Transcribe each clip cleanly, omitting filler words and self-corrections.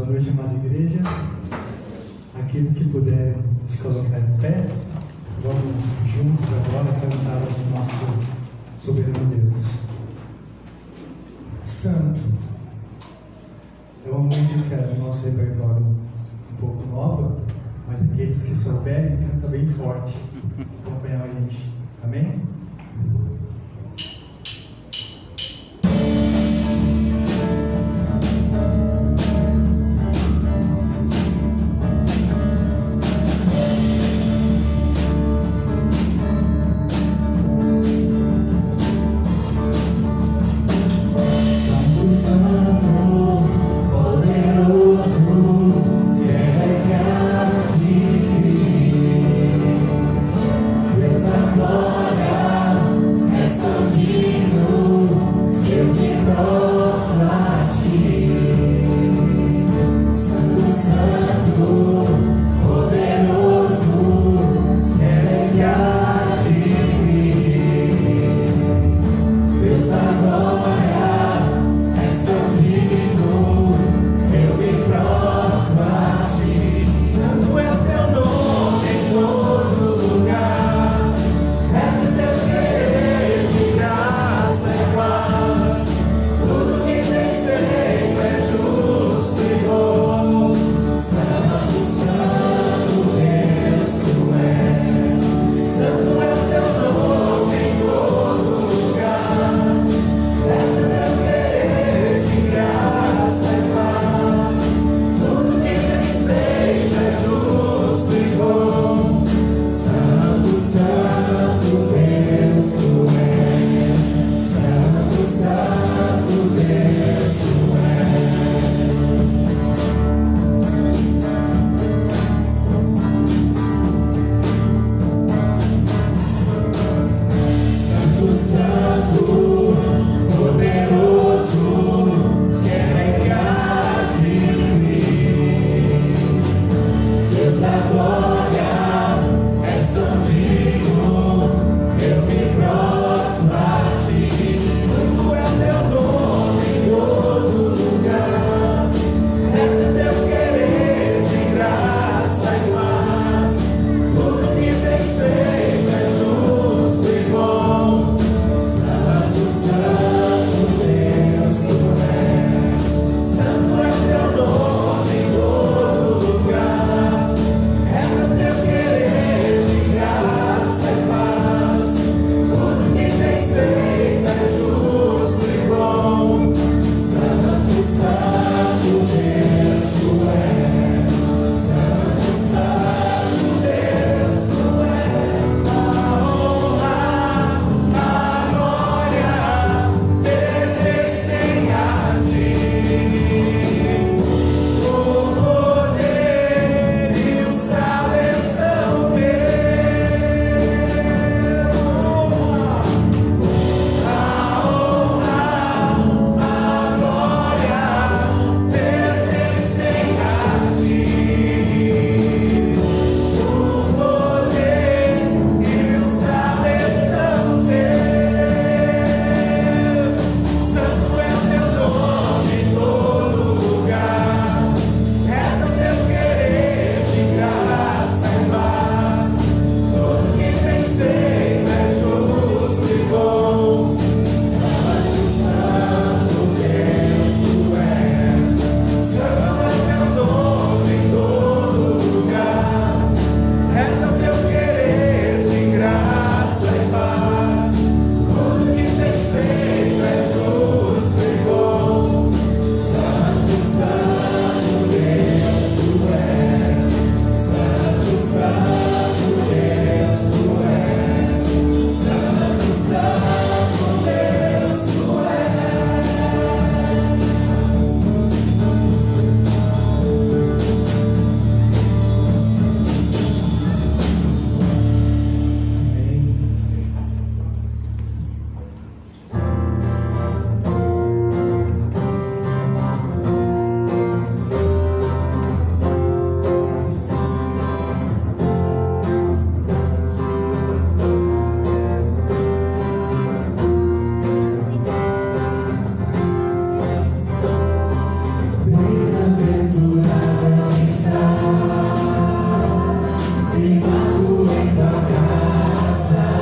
Boa noite, amada igreja. Aqueles que puderem se colocar em pé, vamos juntos agora cantar esse nosso soberano Deus. Santo. É uma música no nosso repertório um pouco nova, mas aqueles que souberem, canta bem forte. Acompanhar a gente. Amém? Glória Bem-aventurada está,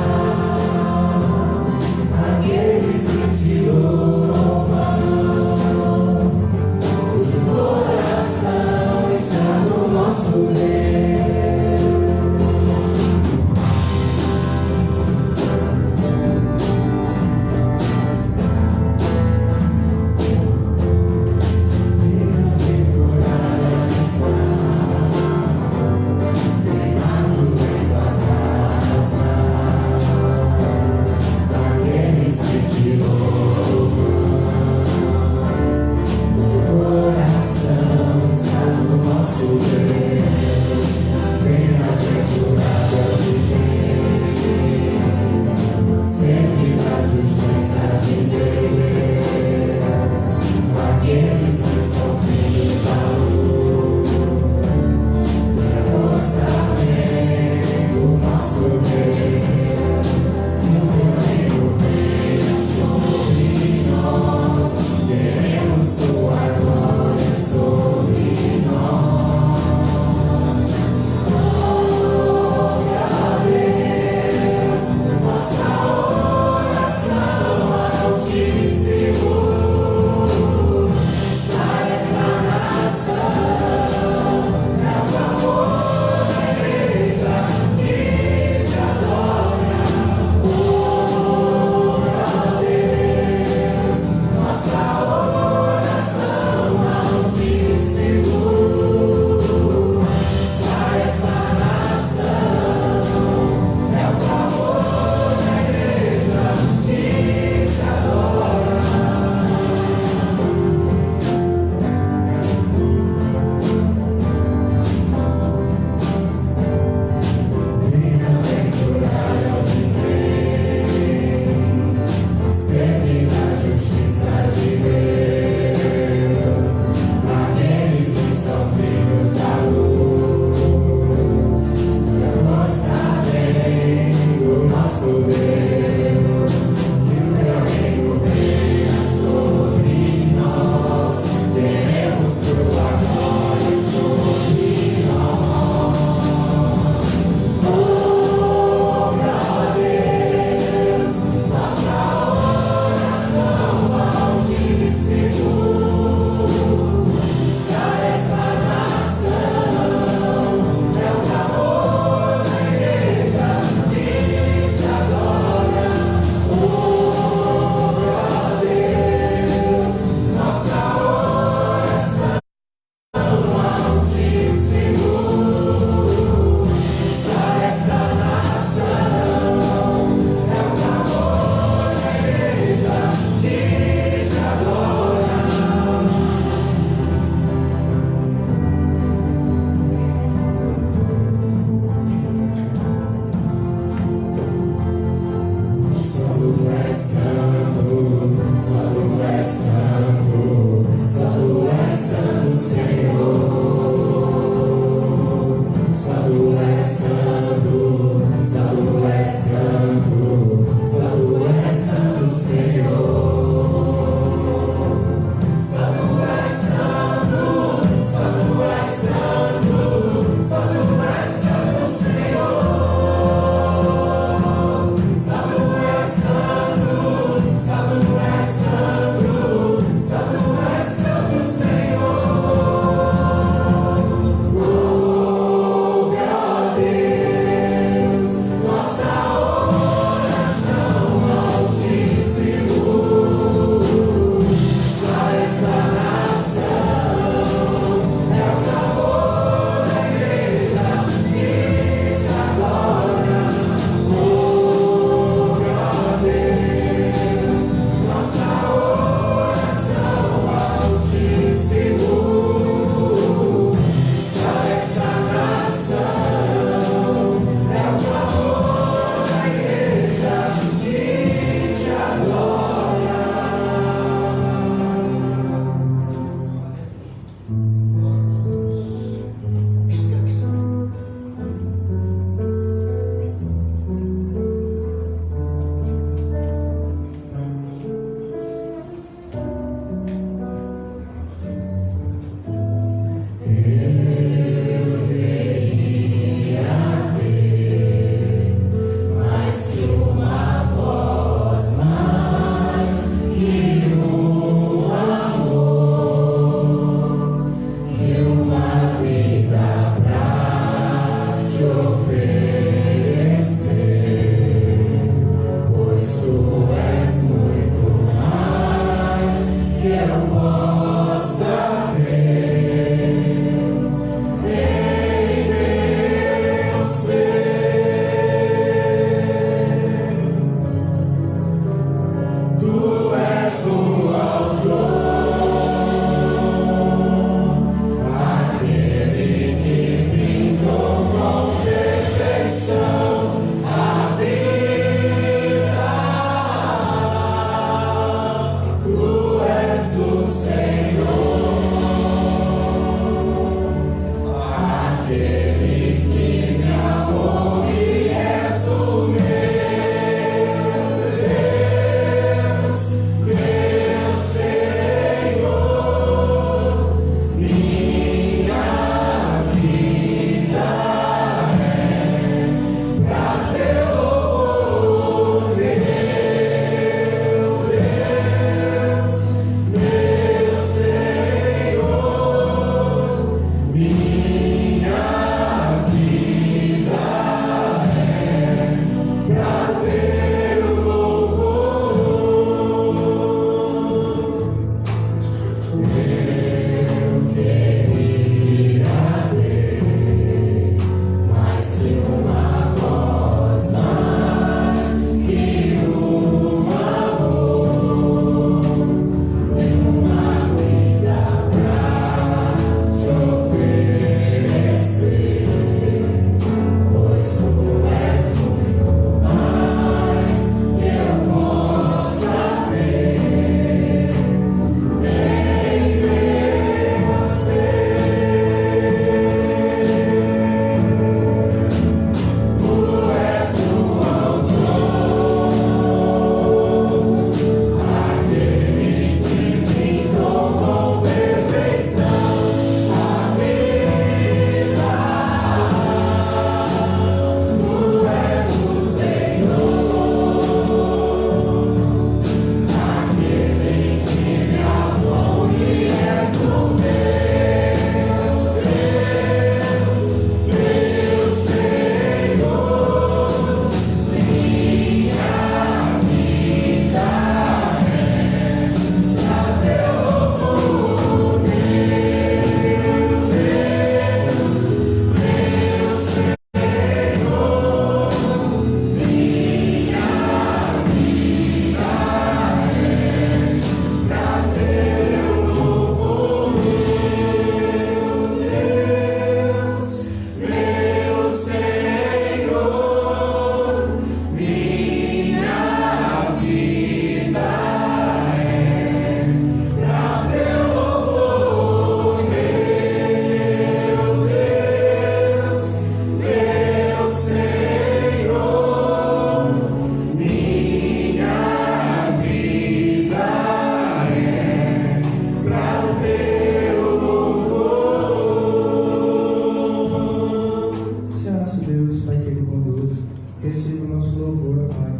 receba o nosso louvor, ó Pai.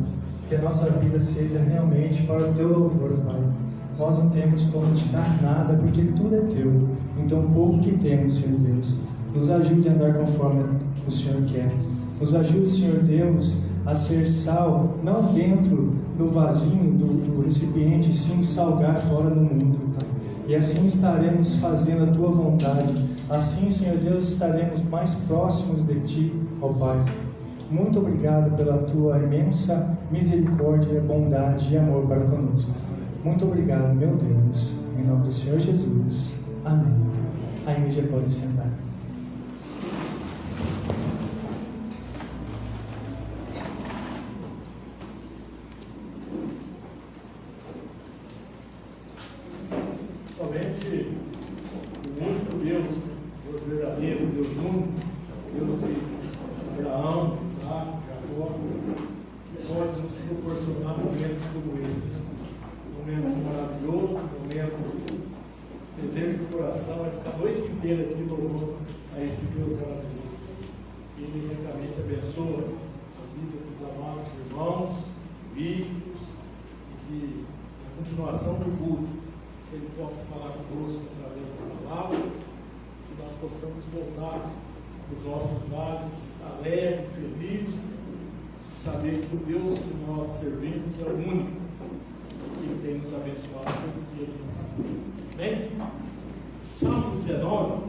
Que a nossa vida seja realmente para o Teu louvor, ó Pai. Nós não temos como te dar nada, porque tudo é Teu. Então, pouco que temos, Senhor Deus, nos ajude a andar conforme o Senhor quer. Nos ajude, Senhor Deus, a ser sal, não dentro do vasinho, do recipiente, sim salgar fora no mundo. E assim estaremos fazendo a Tua vontade. Assim, Senhor Deus, estaremos mais próximos de Ti, ó Pai. Muito obrigado pela Tua imensa misericórdia, bondade e amor para conosco. Muito obrigado, meu Deus. Em nome do Senhor Jesus. Amém. A igreja pode sentar. Somente o único Deus, Deus verdadeiro, Deus único, Deus de Abraão, Isaac, Jacó, que pode nos proporcionar momentos como esse. Momentos maravilhosos, momentos, desejo do coração é ficar a noite inteira aqui louvando a esse Deus maravilhoso. Que Ele ricamente abençoa a vida dos amados irmãos, amigos, e que na continuação do culto Ele possa falar conosco através da palavra, que nós possamos voltar os nossos lares alegres, felizes, saber que o Deus que nós servimos é o único que tem nos abençoado todo dia de nossa vida. Bem? Salmo 19,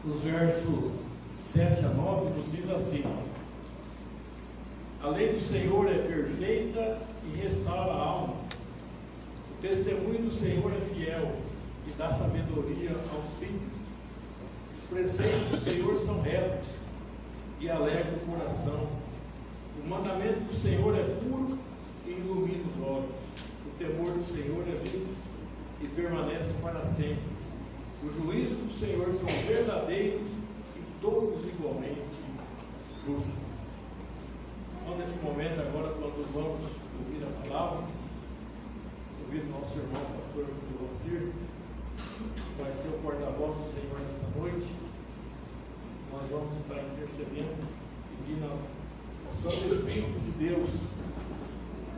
os versos 7 a 9, nos diz assim: a lei do Senhor é perfeita e restaura a alma. O testemunho do Senhor é fiel e dá sabedoria aos simples. Os preceitos do Senhor são retos e alegram o coração. O mandamento do Senhor é puro e ilumina os olhos. O temor do Senhor é limpo e permanece para sempre. Os juízos do Senhor são verdadeiros e todos igualmente justos. Então, nesse momento agora, quando vamos ouvir a palavra, ouvir o nosso irmão pastor Moacir, que vai ser o porta-voz do Senhor nesta noite, nós vamos estar intercedendo, pedindo ao Santo Espírito de Deus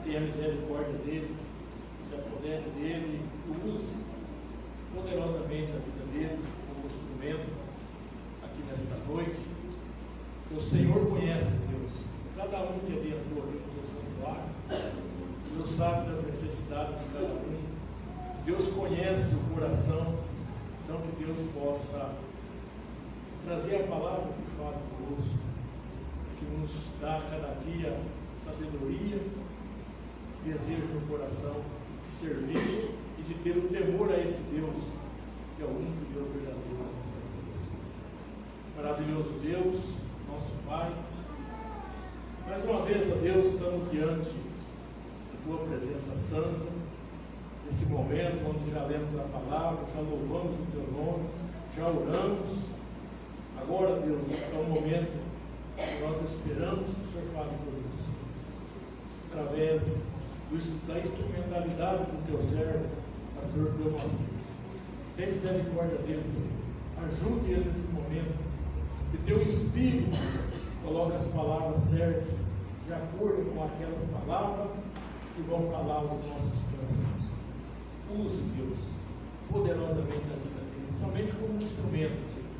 tenha misericórdia dele, se apodere dele e use poderosamente a vida dele como instrumento aqui nesta noite. O Senhor conhece, Deus, cada um que ali entrou aqui no santuário. Deus sabe das necessidades de cada um. Deus conhece o coração. Então que Deus possa trazer a palavra que fala conosco, que nos dá cada dia sabedoria, desejo no coração de servir e de ter o temor a esse Deus, que é o único Deus verdadeiro da nossa vida. Maravilhoso Deus, nosso Pai, mais uma vez, ó Deus, estamos diante da Tua presença santa, nesse momento onde já lemos a palavra, já louvamos o Teu nome, já oramos. Agora, Deus, é um momento que nós esperamos que o Senhor fale conosco, através da instrumentalidade do Teu servo, pastor Moacir. Tem misericórdia dele, Senhor. Ajude ele nesse momento, que Teu Espírito coloque as palavras certas, de acordo com aquelas palavras que vão falar aos nossos corações. Use, Deus, poderosamente a vida dele, somente como um instrumento, Senhor.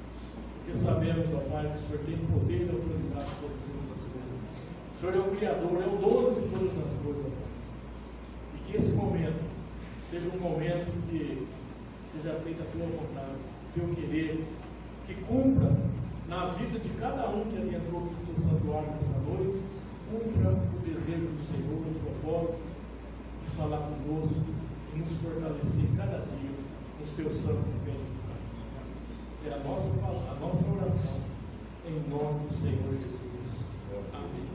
Porque sabemos, ó Pai, que o Senhor tem poder e autoridade sobre todas as coisas. O Senhor é o Criador, é o dono de todas as coisas, ó Pai. E que esse momento seja um momento que seja feita a Tua vontade, o Teu querer, que cumpra na vida de cada um que ali entrou no santuário nessa noite, cumpra o desejo do Senhor, o propósito de falar conosco e nos fortalecer cada dia nos Teus santos e benditos. É a nossa oração, em nome do Senhor Jesus. Amém.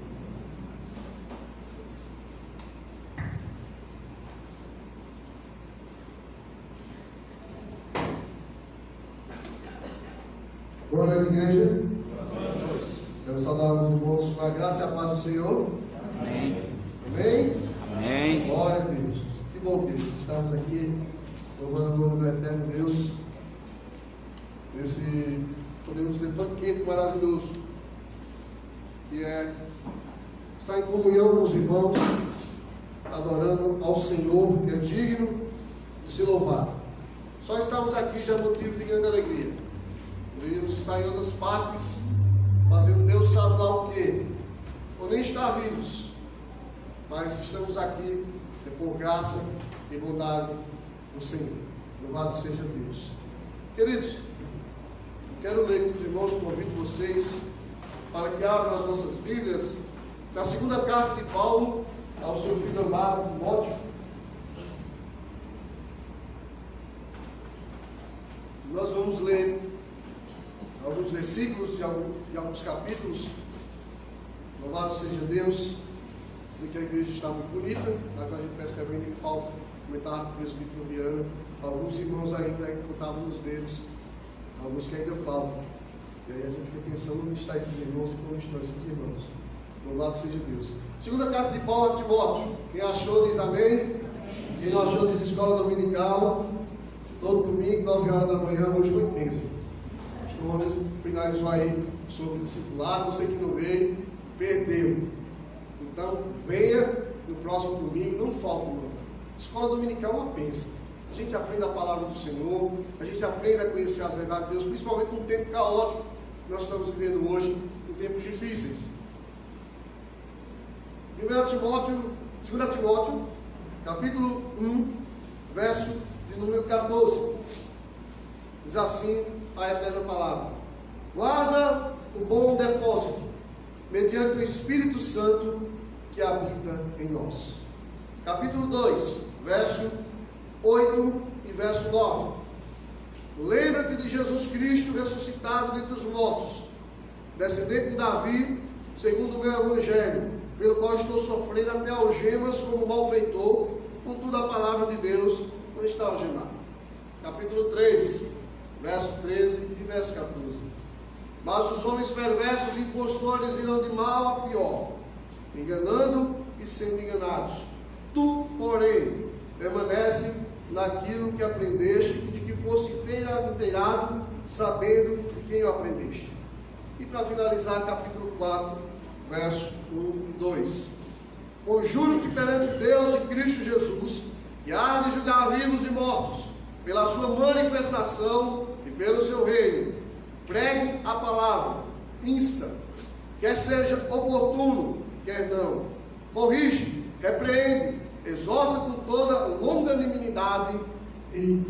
Boa noite, igreja. Quero saudar os irmãos com a graça e a paz do Senhor. Amém. Amém? Amém. Glória a Deus. Que bom, queridos, estamos aqui louvando o nome do eterno Deus, nesse, podemos dizer, banquete maravilhoso. que é estar em comunhão com os irmãos, adorando ao Senhor, que é digno de se louvar. Só estamos aqui já é motivo de grande alegria. Poderíamos estar em outras partes, fazendo Deus sabe lá o quê, ou nem estar vivos, mas estamos aqui por graça e bondade do Senhor. Louvado seja Deus. Queridos, quero ler com os irmãos, convido vocês para que abram as nossas Bíblias na segunda carta de Paulo ao seu filho amado Timóteo. Nós vamos ler alguns versículos de alguns capítulos. Louvado seja Deus. Dizer que a igreja está muito bonita, mas a gente percebe ainda que falta, comentar com o presbítero Viana, alguns irmãos ainda contavam nos dedos, alguns que ainda faltam. E aí a gente fica pensando onde estão esses irmãos e como estão esses irmãos. Louvado seja Deus. Segunda carta de Paulo a Timóteo. Quem achou diz amém. Quem não achou diz escola dominical. Todo domingo, 9 horas da manhã, hoje foi bênção. O Ronald finalizou aí sobre o discipulado. Você que não veio, perdeu. Então, venha no próximo domingo, não falta, irmão. Escola dominical é uma bênção. A gente aprende a palavra do Senhor, a gente aprende a conhecer as verdades de Deus, principalmente num tempo caótico que nós estamos vivendo hoje, em tempos difíceis. 2 Timóteo, capítulo 1, verso de número 14. Diz assim a eterna palavra: guarda o bom depósito, mediante o Espírito Santo que habita em nós. Capítulo 2, verso 8 e verso 9. Lembra-te de Jesus Cristo ressuscitado dentre os mortos, descendente de Davi, segundo o meu evangelho, pelo qual estou sofrendo até algemas como malfeitor, contudo a palavra de Deus não está algemada. Capítulo 3, verso 13 e verso 14. Mas os homens perversos e impostores irão de mal a pior, enganando e sendo enganados. Tu, porém, permanece naquilo que aprendeste e de que fosse inteirado, sabendo de quem o aprendeste. E para finalizar, capítulo 4, verso 1 e 2. Conjuro-te perante Deus e Cristo Jesus, que há de julgar vivos e mortos, pela sua manifestação e pelo seu reino. Pregue a palavra, insta, quer seja oportuno, quer não. Corrige, repreende, exorta com toda longanimidade e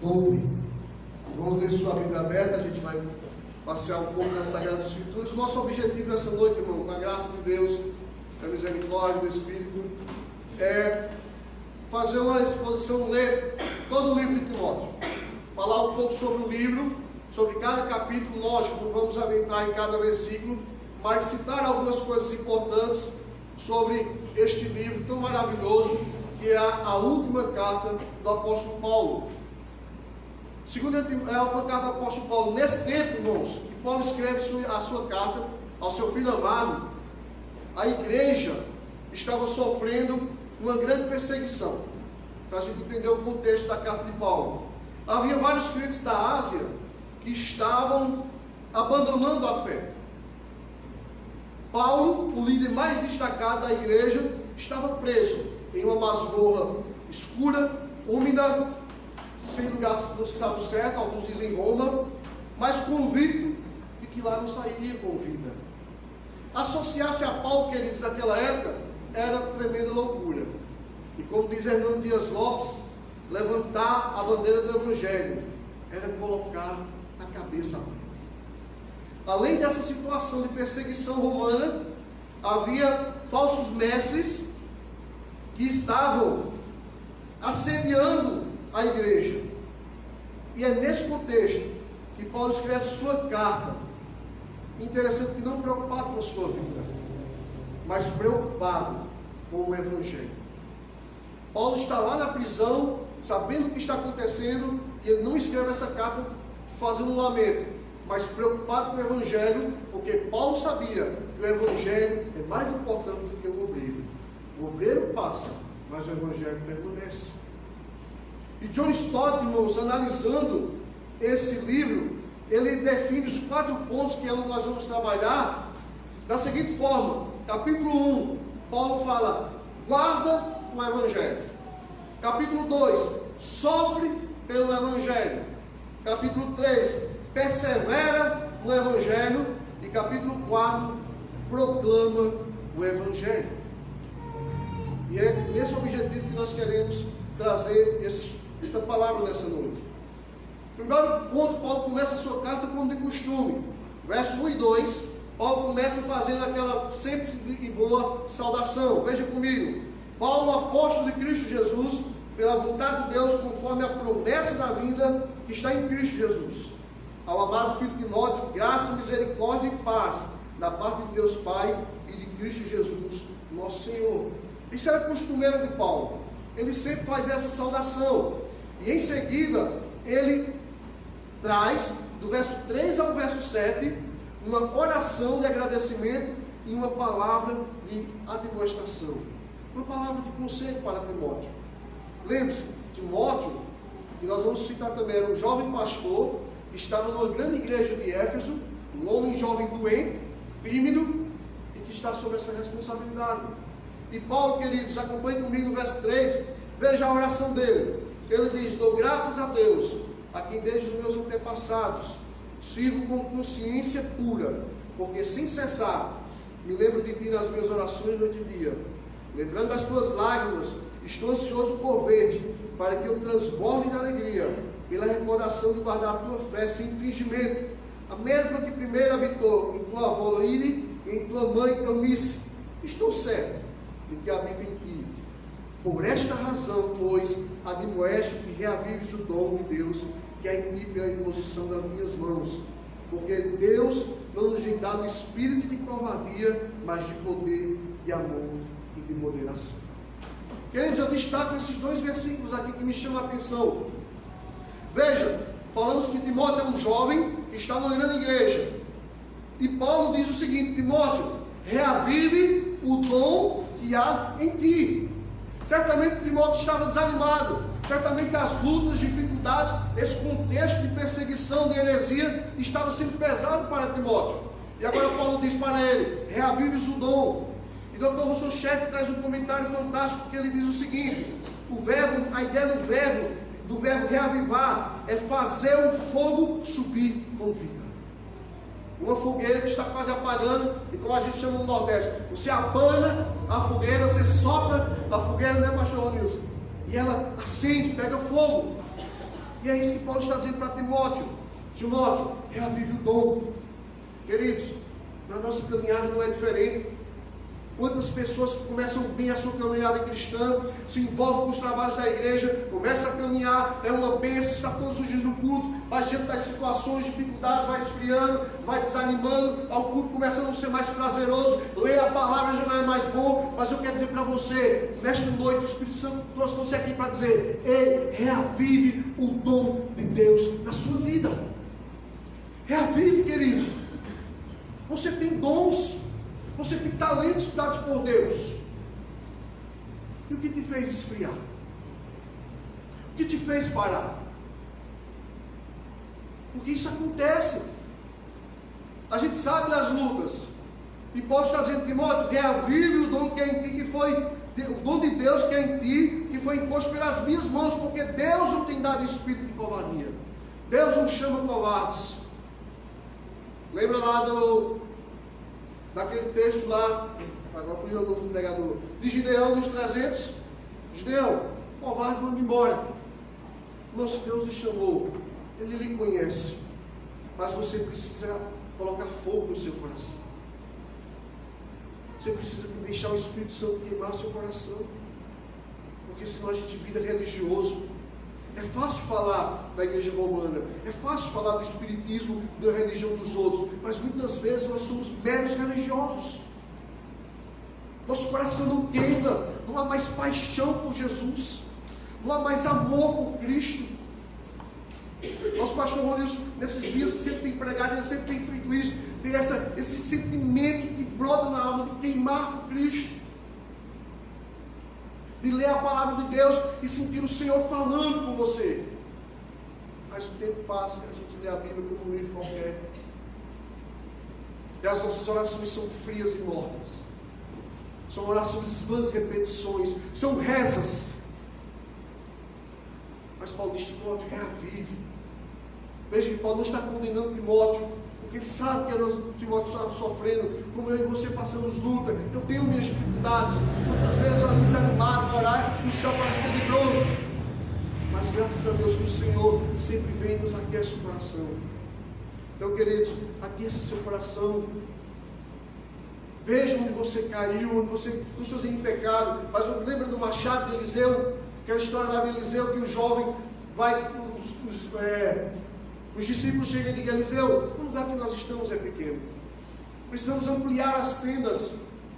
doutrina. Vamos ler sua Bíblia aberta, a gente vai passear um pouco nas Sagradas Escrituras. Nosso objetivo nessa noite, irmão, com a graça de Deus, a misericórdia do Espírito, é fazer uma exposição, ler todo o livro de Timóteo, falar um pouco sobre o livro, sobre cada capítulo. Lógico, não vamos adentrar em cada versículo, mas citar algumas coisas importantes sobre este livro tão maravilhoso, que é a última carta do apóstolo Paulo. Segunda é a última carta do apóstolo Paulo. Nesse tempo, irmãos, que Paulo escreve a sua carta ao seu filho amado, a igreja estava sofrendo uma grande perseguição. Para a gente entender o contexto da carta de Paulo, havia vários crentes da Ásia que estavam abandonando a fé. Paulo, o líder mais destacado da igreja, estava preso em uma masmorra escura, úmida, sem lugar, não se sabe o certo, alguns dizem Roma, mas convicto de que lá não sairia com vida. Associar-se a Paulo, queridos, naquela época, era tremenda loucura. E como diz Hernando Dias Lopes, levantar a bandeira do Evangelho era colocar na cabeça. Além dessa situação de perseguição romana, havia falsos mestres que estavam assediando a igreja. E é nesse contexto que Paulo escreve sua carta. Interessante que não preocupado com a sua vida, mas preocupado com o Evangelho. Paulo está lá na prisão, sabendo o que está acontecendo, e ele não escreve essa carta fazendo um lamento, mas preocupado com o Evangelho, porque Paulo sabia que o Evangelho é mais importante do que o obreiro. O obreiro passa, mas o Evangelho permanece. E John Stott, irmãos, analisando esse livro, ele define os 4 pontos que nós vamos trabalhar, Da seguinte forma, capítulo 1, Paulo fala, guarda o Evangelho. Capítulo 2, sofre pelo Evangelho. Capítulo 3, persevera no Evangelho. E capítulo 4, proclama o Evangelho. E é nesse objetivo que nós queremos trazer essa palavra nessa noite. Primeiro ponto, Paulo começa a sua carta como de costume. Verso 1 e 2, Paulo começa fazendo aquela simples e boa saudação. Veja comigo. Paulo, apóstolo de Cristo Jesus, pela vontade de Deus, conforme a promessa da vida que está em Cristo Jesus. Ao amado filho Timóteo, graça, misericórdia e paz, da parte de Deus Pai e de Cristo Jesus, nosso Senhor. Isso era costumeiro de Paulo. Ele sempre faz essa saudação. E em seguida, ele traz, do verso 3 ao verso 7, uma oração de agradecimento e uma palavra de admoestação. Uma palavra de conselho para Timóteo. Lembre-se, Timóteo, que nós vamos citar também, era um jovem pastor, que estava numa grande igreja de Éfeso, um homem jovem doente, tímido, e que está sob essa responsabilidade. E Paulo, queridos, acompanhe comigo no verso 3, veja a oração dele. Ele diz, dou graças a Deus, a quem desde os meus antepassados sirvo com consciência pura, porque sem cessar me lembro de ti nas minhas orações noite e dia. Lembrando das tuas lágrimas, estou ansioso por ver-te, para que eu transborde de alegria, pela recordação de guardar a tua fé sem fingimento, a mesma que primeiro habitou em tua avó Loide e em tua mãe Eunice. Estou certo de que habito em ti. Por esta razão, pois, admoesto que reavives o dom de Deus, que há em ti pela imposição das minhas mãos. Porque Deus não nos tem dado espírito de covardia, mas de poder, de amor e de moderação. Queridos, eu destaco esses dois versículos aqui que me chamam a atenção. Veja, falamos que Timóteo é um jovem que está numa grande igreja. E Paulo diz o seguinte, Timóteo, reavive o dom que há em ti. Certamente Timóteo estava desanimado. Certamente as lutas, dificuldades, esse contexto de perseguição, de heresia, estava sendo pesado para Timóteo. E agora Paulo diz para ele, reavives o dom. E Dr. Russell Shedd traz um comentário fantástico que ele diz o seguinte, a ideia do verbo reavivar é fazer um fogo subir com vida. Uma fogueira que está quase apagando, e como a gente chama no Nordeste, você abana a fogueira, você sopra a fogueira, né, pastor Ronilson? E ela acende, pega fogo. E é isso que Paulo está dizendo para Timóteo. Timóteo, reavive o dom. Queridos, na nossa caminhada não é diferente. Quantas pessoas que começam bem a sua caminhada cristã, se envolvem com os trabalhos da igreja, começam a caminhar, é uma bênção, está todos os dias no culto, mas diante das situações, dificuldades, vai esfriando, vai desanimando, o culto começa a não ser mais prazeroso, ler a palavra já não é mais bom, mas eu quero dizer para você, nesta noite, o Espírito Santo trouxe você aqui para dizer, ei, reavive o dom de Deus na sua vida. Reavive, querido. Você tem dons. Você tem talentos dados por Deus. E o que te fez esfriar? O que te fez parar? Porque isso acontece. A gente sabe das lutas. E Paulo está dizendo, Timóteo, reavive o dom que é em ti, que foi o dom de Deus que é em ti, que foi imposto pelas minhas mãos, porque Deus não tem dado espírito de covardia. Deus não chama covardes. Lembra lá daquele texto lá, agora fugiu o nome do pregador, de Gideão dos 300, Gideão, covarde, manda embora. Nosso Deus lhe chamou, Ele lhe conhece, mas você precisa colocar fogo no seu coração. Você precisa deixar o Espírito Santo queimar seu coração, porque senão a gente vira religioso. É fácil falar da igreja romana, é fácil falar do espiritismo, da religião dos outros, mas muitas vezes nós somos meros religiosos. Nosso coração não queima, não há mais paixão por Jesus, não há mais amor por Cristo. Nosso pastor Ronilson, nesses dias que sempre tem pregado, ele sempre tem feito isso, tem esse sentimento que brota na alma de queimar por Cristo, de ler a palavra de Deus e sentir o Senhor falando com você. Mas o tempo passa e a gente lê a Bíblia como um livro qualquer. E as nossas orações são frias e mortas. São orações vãs, repetições, são rezas. Mas Paulo diz: Timóteo, reavive. Veja que Paulo não está condenando Timóteo, porque ele sabe que Timóteo estava sofrendo, como eu e você passamos luta. Eu tenho minhas dificuldades, muitas vezes eu desanimado a orar, e o céu parece tenebroso. Mas graças a Deus que o Senhor sempre vem e nos aquece o coração. Então, queridos, aqueça seu coração. Veja onde você caiu, onde você custou em pecado. Mas lembra do machado de Eliseu? Aquela história lá de Eliseu, que o jovem vai, os discípulos chegam e dizem: Eliseu, o lugar que nós estamos é pequeno. Precisamos ampliar as tendas,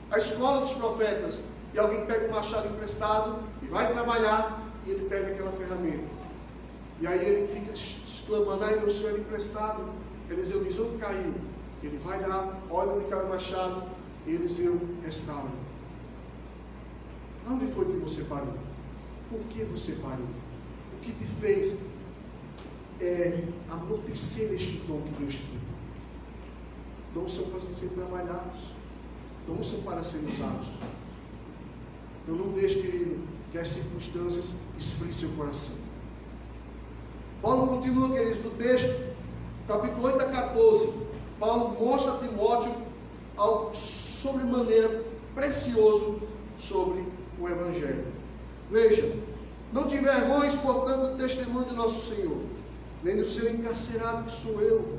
a escola dos profetas. E alguém pega um machado emprestado e vai trabalhar, e ele pega aquela ferramenta. E aí ele fica exclamando: ai, meu senhor, emprestado. Eliseu diz: onde caiu? Ele vai lá, olha onde caiu o machado, e Eliseu restaura. Onde foi que você parou? Por que você parou? O que te fez amortecer este dom que Deus te deu? Dons são para ser trabalhados, dons são para ser usados. Então não deixe, querido, que as circunstâncias esfriem seu coração. Paulo continua, queridos, no texto, capítulo 8 a 14. Paulo mostra a Timóteo algo sobremaneira precioso sobre o Evangelho. Veja: não te envergonhes, portanto, do testemunho de nosso Senhor, nem do seu encarcerado que sou eu.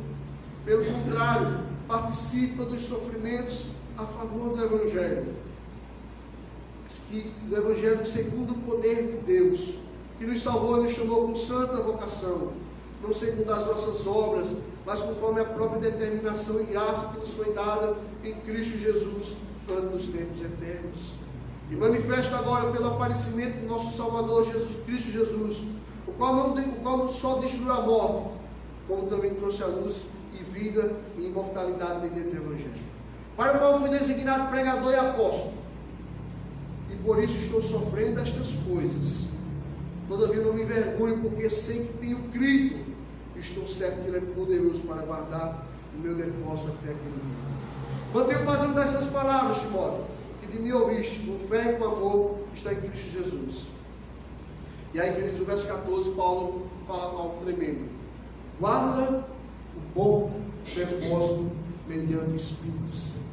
Pelo contrário, participa dos sofrimentos a favor do Evangelho, do Evangelho segundo o poder de Deus, que nos salvou e nos chamou com santa vocação, não segundo as nossas obras, mas conforme a própria determinação e graça que nos foi dada em Cristo Jesus, antes dos tempos eternos. E manifesta agora pelo aparecimento do nosso Salvador Cristo Jesus, o qual não só destruiu a morte, como também trouxe a luz e vida e imortalidade mediante o Evangelho, para o qual fui designado pregador e apóstolo, e por isso estou sofrendo estas coisas. Todavia não me envergonho, porque sei que tenho crido, e estou certo que Ele é poderoso para guardar o meu depósito até aquele dia. Mantenha o padrão dessas palavras, Timóteo, que de mim ouviste, com fé e com amor, está em Cristo Jesus. E aí, queridos, no verso 14, Paulo fala algo tremendo: guarda o bom depósito mediante o Espírito Santo.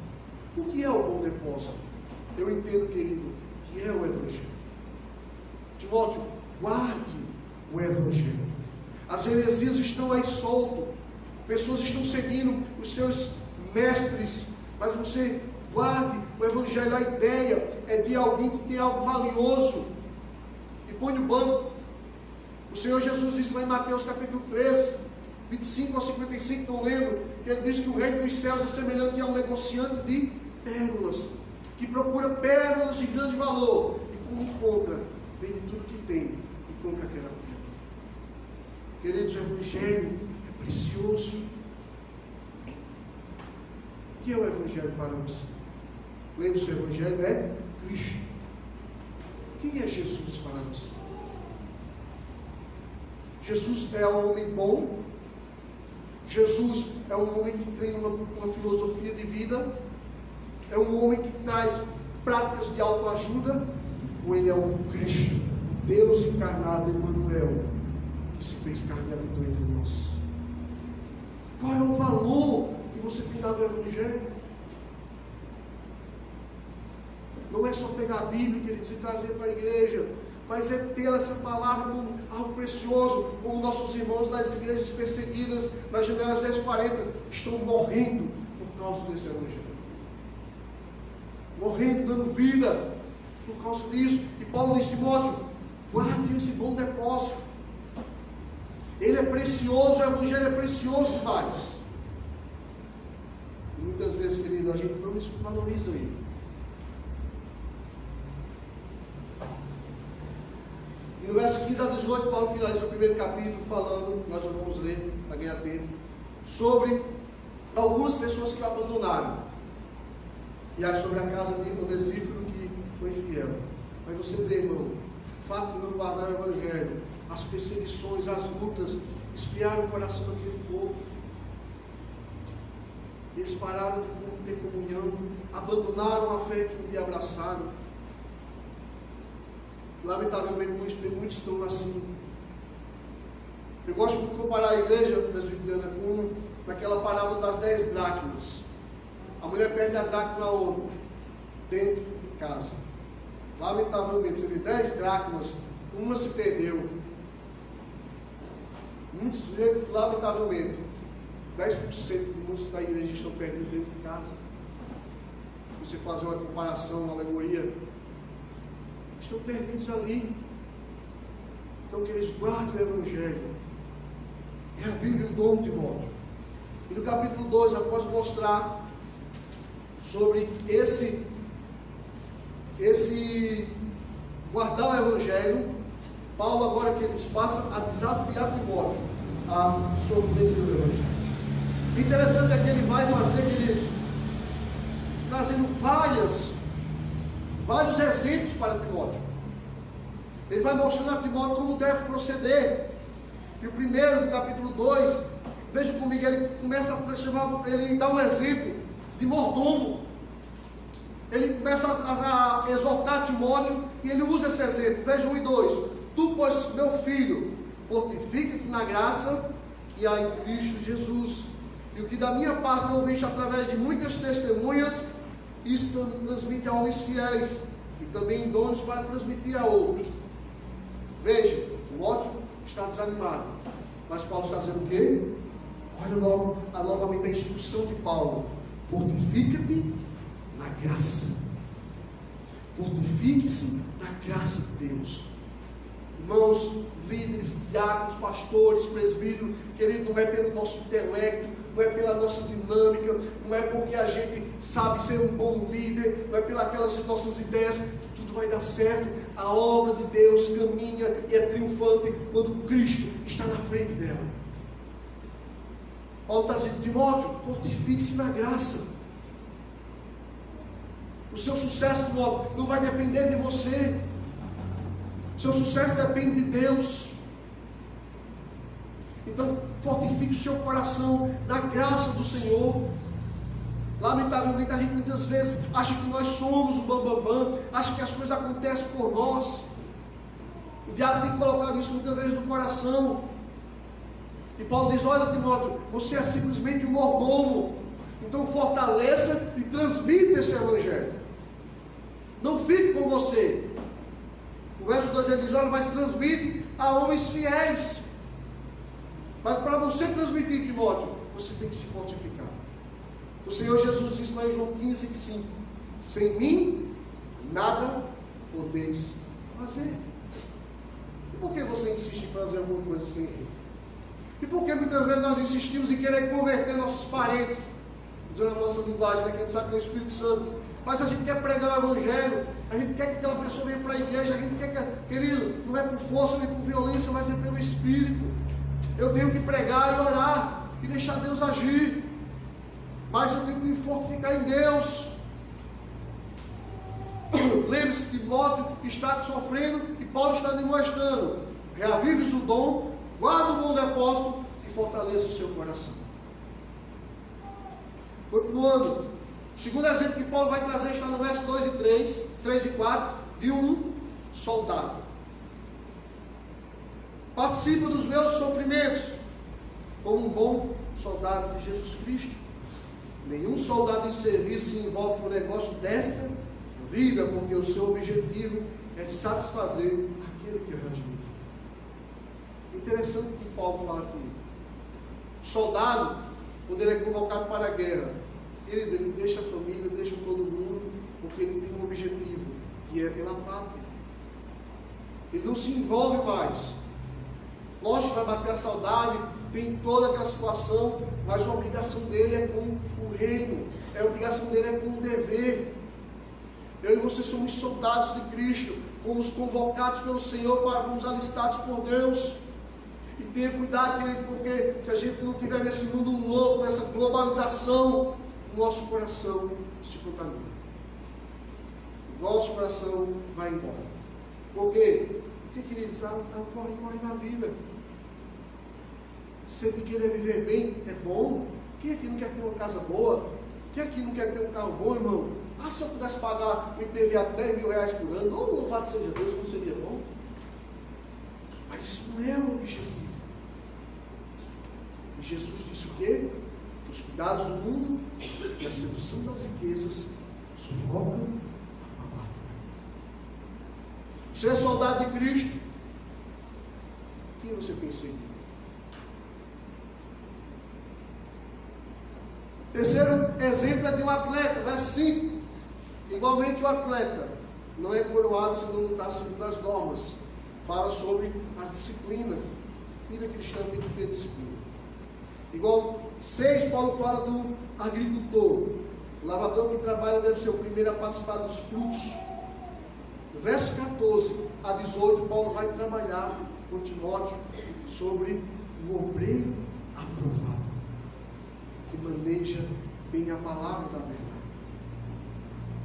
O que é o bom depósito? Eu entendo, querido, que é o Evangelho. Timóteo, guarde o Evangelho. As heresias estão aí soltas, pessoas estão seguindo os seus mestres, mas você guarde o Evangelho. A ideia é de alguém que tem algo valioso e põe no banco. O Senhor Jesus disse lá em Mateus capítulo 13, 25 ao 55, não lembro, que Ele diz que o reino dos céus é semelhante a um negociante de pérolas, que procura pérolas de grande valor, e quando encontra, vende tudo que tem e compra aquela terra. Queridos, o Evangelho é precioso. O que é o Evangelho para você? Lembre-se, o Evangelho é Cristo. Quem é Jesus para você? Jesus é um homem bom? Jesus é um homem que tem uma filosofia de vida? É um homem que traz práticas de autoajuda? Ou ele é o Cristo, Deus encarnado, Emmanuel, que se fez carne e habitou entre nós? Qual é o valor que você tem dado ao Evangelho? Não é só pegar a Bíblia, querido, e trazer para a igreja, mas é ter essa palavra como algo precioso, como nossos irmãos das igrejas perseguidas nas janelas 1040 estão morrendo por causa desse Evangelho. Morrendo, dando vida por causa disso. E Paulo diz: Timóteo, guarde esse bom depósito. Ele é precioso, o Evangelho é precioso demais. E muitas vezes, querido, a gente não valoriza ele. E no verso 15 a 18, Paulo finaliza o primeiro capítulo falando, nós vamos ler, para ganhar tempo, sobre algumas pessoas que o abandonaram. E aí sobre a casa de Onesíforo, que foi fiel. Mas você vê, irmão, o fato de não guardar o Evangelho, as perseguições, as lutas, esfriaram o coração daquele povo. Eles pararam de ter comunhão, abandonaram a fé que um dia abraçaram. Lamentavelmente, muitos estão assim. Eu gosto muito de comparar a igreja presbiteriana com naquela parábola das 10 dracmas. A mulher perde a dracma onde? Dentro de casa. Lamentavelmente, você vê 10 dracmas, uma se perdeu. Muitos, lamentavelmente, 10% de muitos da igreja estão perdidos dentro de casa. Se você fazer uma comparação, uma alegoria, estão perdidos ali. Então que eles guardem o Evangelho, reavive o dom de Timóteo. E no capítulo 2, após mostrar sobre esse guardar o Evangelho, Paulo agora que ele passa a desafiar Timóteo a sofrer pelo Evangelho. Interessante é que ele vai fazer, queridos, trazendo vários exemplos para Timóteo. Ele vai mostrando a Timóteo como deve proceder. E o primeiro, do capítulo 2, veja comigo, ele começa a chamar, ele dá um exemplo de mordomo. Ele começa a exortar Timóteo e ele usa esse exemplo. Veja 1 e 2. Tu, pois, meu filho, fortifica-te na graça que há em Cristo Jesus. E o que da minha parte ouviste através de muitas testemunhas, isso transmite a homens fiéis e também idôneos para transmitir a outros. Veja, Timóteo está desanimado, mas Paulo está dizendo o quê? Olha novamente a instrução de Paulo: fortifica-te na graça. Fortifique-se na graça de Deus. Irmãos, líderes, diáconos, pastores, presbíteros, querido, não é pelo nosso intelecto, não é pela nossa dinâmica, não é porque a gente sabe ser um bom líder, não é pelas nossas ideias que tudo vai dar certo. A obra de Deus caminha e é triunfante quando Cristo está na frente dela. Paulo está dizendo: Timóteo, fortifique-se na graça. O seu sucesso, Timóteo, não vai depender de você. O seu sucesso depende de Deus. Então, fortifique o seu coração na graça do Senhor. Lamentavelmente, a gente muitas vezes acha que nós somos o bambambam, acha que as coisas acontecem por nós. O diabo tem colocado isso muitas vezes no coração. E Paulo diz: olha, Timóteo, você é simplesmente um mordomo. Então fortaleça e transmita esse Evangelho. Não fique com você. O verso 2 ele diz: olha, mas transmite a homens fiéis. Mas para você transmitir, Timóteo, você tem que se fortificar. O Senhor Jesus disse lá em João 15:5: sem mim, nada podeis fazer. E por que você insiste em fazer alguma coisa sem Ele? E por que muitas vezes nós insistimos em querer converter nossos parentes, usando a nossa linguagem, né, que a gente sabe que é o Espírito Santo, mas a gente quer pregar o Evangelho, a gente quer que aquela pessoa venha para a igreja, a gente quer que, querido, não é por força nem por violência, mas é pelo Espírito. Eu tenho que pregar e orar e deixar Deus agir, mas eu tenho que me fortificar em Deus. Lembre-se que Timóteo está sofrendo e Paulo está demonstrando: reavives o dom, guarda o bom depósito e fortaleça o seu coração. Continuando, o segundo exemplo que Paulo vai trazer está no verso 2 e 3 e 4, de um soldado. Participa dos meus sofrimentos como um bom soldado de Jesus Cristo. Nenhum soldado em serviço se envolve com o negócio desta vida, porque o seu objetivo é satisfazer aquilo que é justo. Interessante que Paulo fala aqui. O soldado, quando ele é convocado para a guerra, ele deixa a família, ele deixa todo mundo, porque ele tem um objetivo, que é pela pátria. Ele não se envolve mais. Lógico que vai bater a saudade, tem toda aquela situação, mas a obrigação dele é com o reino, a obrigação dele é com o dever. Eu e você somos soldados de Cristo, fomos convocados pelo Senhor, fomos alistados por Deus. E tenha cuidado, querido, porque se a gente não estiver nesse mundo louco, nessa globalização, o nosso coração se contamina. O nosso coração vai embora. Por quê? Porque, queridos, corre na vida. Sempre querer viver bem é bom, Quem aqui não quer ter uma casa boa? Quem aqui não quer ter um carro bom, irmão? Ah, se eu pudesse pagar um IPVA de 10 mil reais por ano, oh, louvado seja Deus, como seria bom? Mas isso não é o objetivo. E Jesus disse o quê? Que os cuidados do mundo e a sedução das riquezas sufocam a palavra. Você é soldado de Cristo? Quem você tem seguido? Terceiro exemplo é de um atleta, verso 5. Igualmente o atleta não é coroado se não lutar segundo as normas. Fala sobre as disciplinas. Vida cristã tem que ter disciplina. Igual 6, Paulo fala do agricultor. O lavrador que trabalha deve ser o primeiro a participar dos frutos. No verso 14 a 18, Paulo vai trabalhar com Timóteo sobre o obreiro aprovado, que maneja bem a palavra da verdade.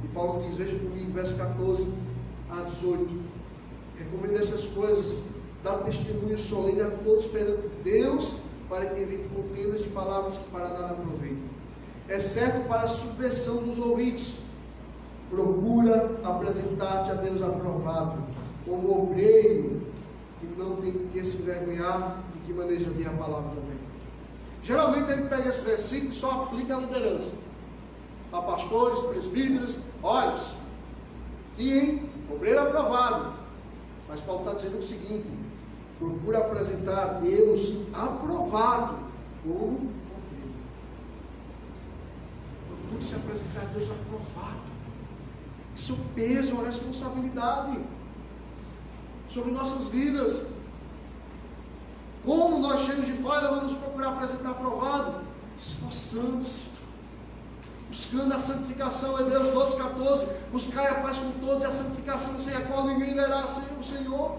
E Paulo diz, veja comigo, verso 14 a 18. Recomendo essas coisas, dar testemunho solene a todos perante Deus, para que evite contendas de palavras que para nada aproveitam, exceto para a subversão dos ouvintes. Procura apresentar-te a Deus aprovado, como obreiro, que não tem que se envergonhar e que maneja bem a palavra também. Geralmente a gente pega esse versículo e só aplica a liderança. A pastores, presbíteros, olha, e obreiro aprovado. Mas Paulo está dizendo o seguinte: procura apresentar a Deus aprovado como obreiro. Procure se apresentar a Deus aprovado. Isso peso, é uma responsabilidade sobre nossas vidas. Como nós, cheios de falha, vamos procurar apresentar aprovado? Esforçando-se, buscando a santificação. Hebreus 12, 14. Buscai a paz com todos e a santificação, sem a qual ninguém verá o Senhor.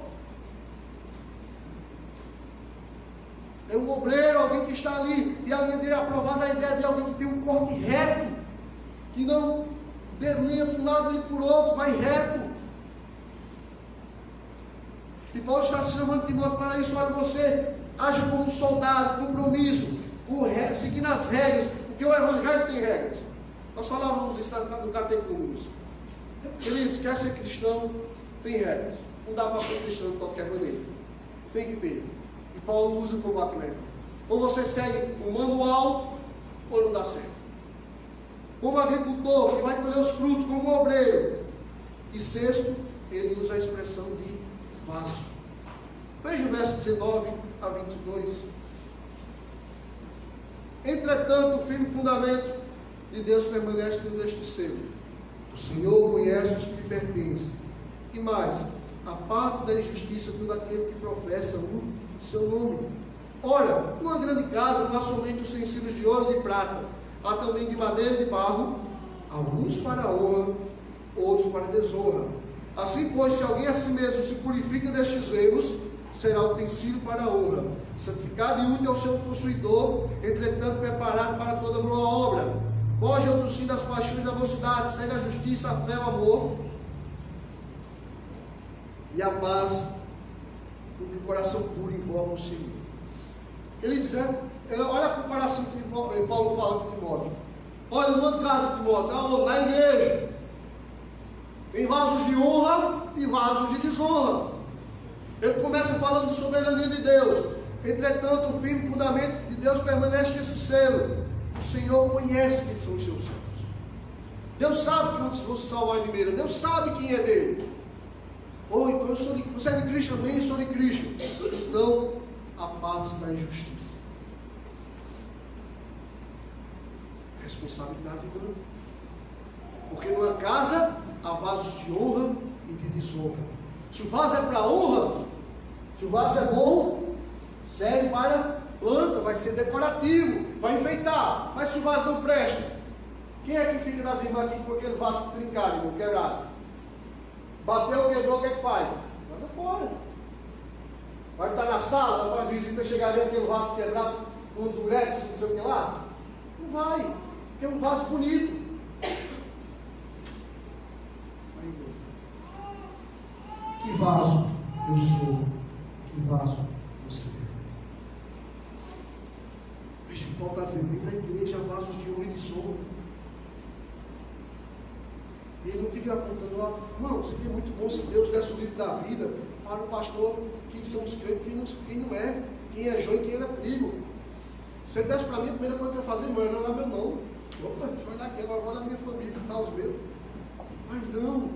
É um obreiro, alguém que está ali, e a linha dele é aprovada, a ideia de alguém que tem um corte reto, que não deslinha para um lado nem por outro, vai reto. E Paulo está se chamando Timóteo para isso. Olha, você age como um soldado, compromisso, seguindo as regras, porque o Evangelho tem regras. Nós falávamos isso no Catecúmenos. Queridos, quer ser cristão, tem regras. Não dá para ser cristão de qualquer maneira. Tem que ter. E Paulo usa como atleta. Ou você segue o manual, ou não dá certo. Como agricultor, que vai colher os frutos, como obreiro. E sexto, ele usa a expressão de vaso. Veja o verso 19 a 22. Entretanto, o firme fundamento de Deus permanece neste selo. O Senhor conhece os que lhe pertencem. E mais, a parte da injustiça todo aquele que professa o seu nome. Ora, numa grande casa não há somente utensílios de ouro e de prata, há também de madeira e de barro, alguns para honra, outros para desonra. Assim, pois, se alguém a si mesmo se purifica destes erros, será utensílio para a honra, santificado e útil ao seu possuidor, entretanto preparado para toda boa obra. Foge ao sim das paixões da mocidade, segue a justiça, a fé, o amor e a paz, com que o coração puro invoca o Senhor. Ele diz, olha a comparação que Paulo fala com Timóteo. Olha, numa casa, Timóteo, na igreja, tem vasos de honra e vasos de desonra. Ele começa falando de soberania de Deus. Entretanto, o firme fundamento de Deus permanece nesse selo. O Senhor conhece quem são os seus servos. Deus sabe que não vão se salvar em Limeira. Deus sabe quem é dele. Ou então, você é de Cristo também, eu sou de Cristo. Então, a paz da injustiça. Responsabilidade humana. Porque numa casa há vasos de honra e de desonra. Se o vaso é para honra, se o vaso é bom, serve para planta, vai ser decorativo, vai enfeitar. Mas se o vaso não presta, quem é que fica das irmãs aqui com aquele vaso trincado, irmão, quebrado? Bateu, quebrou, o que é que faz? Joga fora. Vai estar na sala, para a visita chegar ali aquele vaso quebrado, um durex, não sei o que lá? Não vai, porque é um vaso bonito. Que vaso eu sou, que vaso você é. Veja o que Paulo está dizendo, na igreja desonra. E ele não fica apontando lá, irmão, seria muito bom se Deus desse o livro da vida para o pastor, quem são os crentes, quem não é, quem é joio e quem era trigo. Se ele desse para mim, a primeira coisa que eu ia fazer, irmão, era olhar meu nome. Opa, deixa eu olhar aqui, agora vou olhar minha família, tá, os meus. Mas não,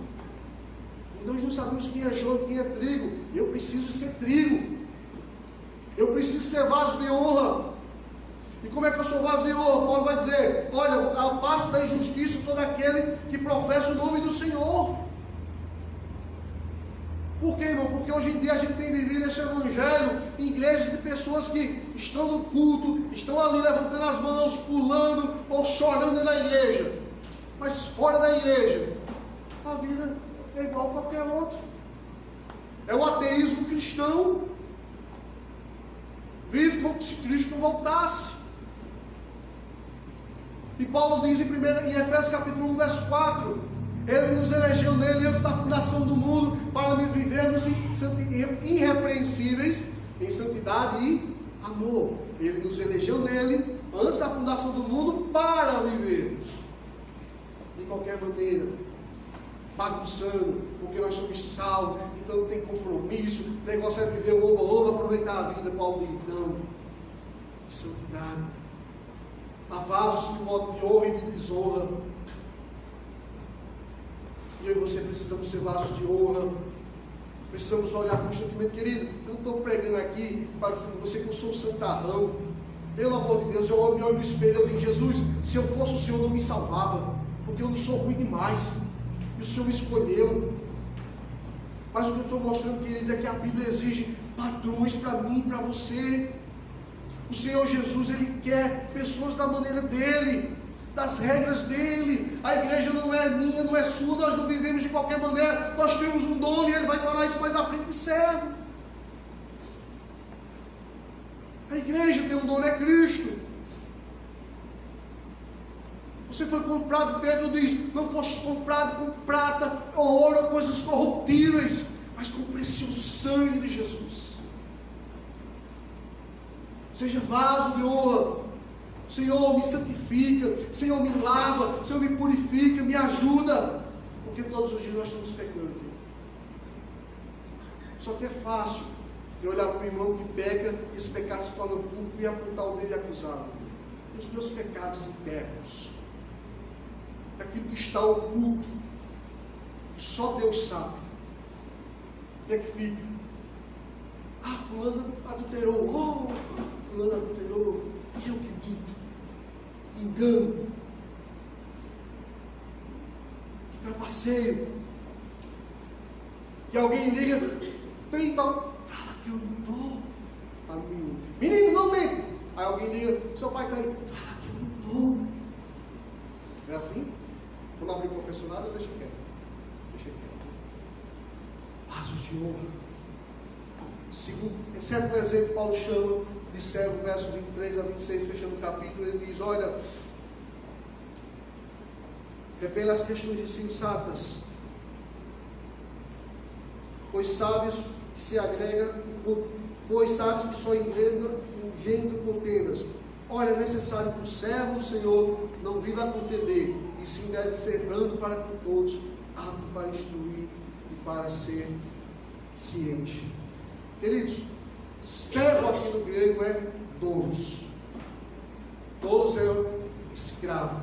nós não sabemos quem é joio e quem é trigo. Eu preciso ser trigo. Eu preciso ser vaso de honra. E como é que eu sou vaso de honra? Paulo vai dizer, olha, a parte da injustiça todo aquele que professa o nome do Senhor. Por quê, irmão? Porque hoje em dia a gente tem vivido esse evangelho em igrejas de pessoas que estão no culto, estão ali levantando as mãos, pulando ou chorando na igreja. Mas fora da igreja, a vida é igual a qualquer outro. É o ateísmo cristão. Vive como se Cristo não voltasse. E Paulo diz em Efésios capítulo 1, verso 4, Ele nos elegeu nele antes da fundação do mundo, para vivermos irrepreensíveis em santidade e amor. Ele nos elegeu nele antes da fundação do mundo para vivermos de qualquer maneira, bagunçando, porque nós somos salvos, então não tem compromisso, o negócio é viver o oba, aproveitar a vida. Paulo diz, não, santidade. Há vasos de modo de honra e de desonra. E eu e você precisamos ser vasos de honra. Precisamos olhar constantemente, querido. Eu não estou pregando aqui para você que eu sou um santarrão. Pelo amor de Deus, eu me olho no espelho e eu digo, Jesus, se eu fosse o Senhor não me salvava, porque eu não sou ruim demais. E o Senhor me escolheu. Mas o que eu estou mostrando, querido, é que a Bíblia exige padrões para mim e para você. O Senhor Jesus, Ele quer pessoas da maneira dEle, das regras dEle. A igreja não é minha, não é sua, nós não vivemos de qualquer maneira. Nós temos um dom e Ele vai falar isso mais à frente de servo. A igreja tem um dom, é Cristo. Você foi comprado, Pedro diz, não foste comprado com prata, ou ouro, ou coisas corruptíveis, mas com o precioso sangue de Jesus. Seja vaso de honra. Senhor, me santifica. Senhor, me lava. Senhor, me purifica, me ajuda. Porque todos os dias nós estamos pecando. Só que é fácil de olhar para o irmão que peca, e esse pecado se torna público e apontar o dedo e acusá-lo. E os meus pecados internos, daquilo que está oculto, só Deus sabe. O que é que fica? Ah, fulano adulterou. Oh, fulano adulterou. Eu que minto. Engano. Que trapaceio. Que alguém liga, tenta, fala que eu não estou. Menino, não mente. Aí alguém liga, seu pai está aí, fala que eu não estou. É assim? Quando abrir o confessionário, deixa quieto. Deixa quieto. Vasos de honra. Segundo, exceto o exemplo que Paulo chama de servo, verso 23 a 26, fechando o capítulo, ele diz, olha, repela as questões insensatas, pois sábios que se agrega, pois sábios que só engendram contendas. Ora, é necessário que o servo do Senhor não viva a contender, e sim deve ser brando para com todos, apto para instruir e para ser ciente. Queridos, servo aqui no grego é doulos. Doulos é escravo.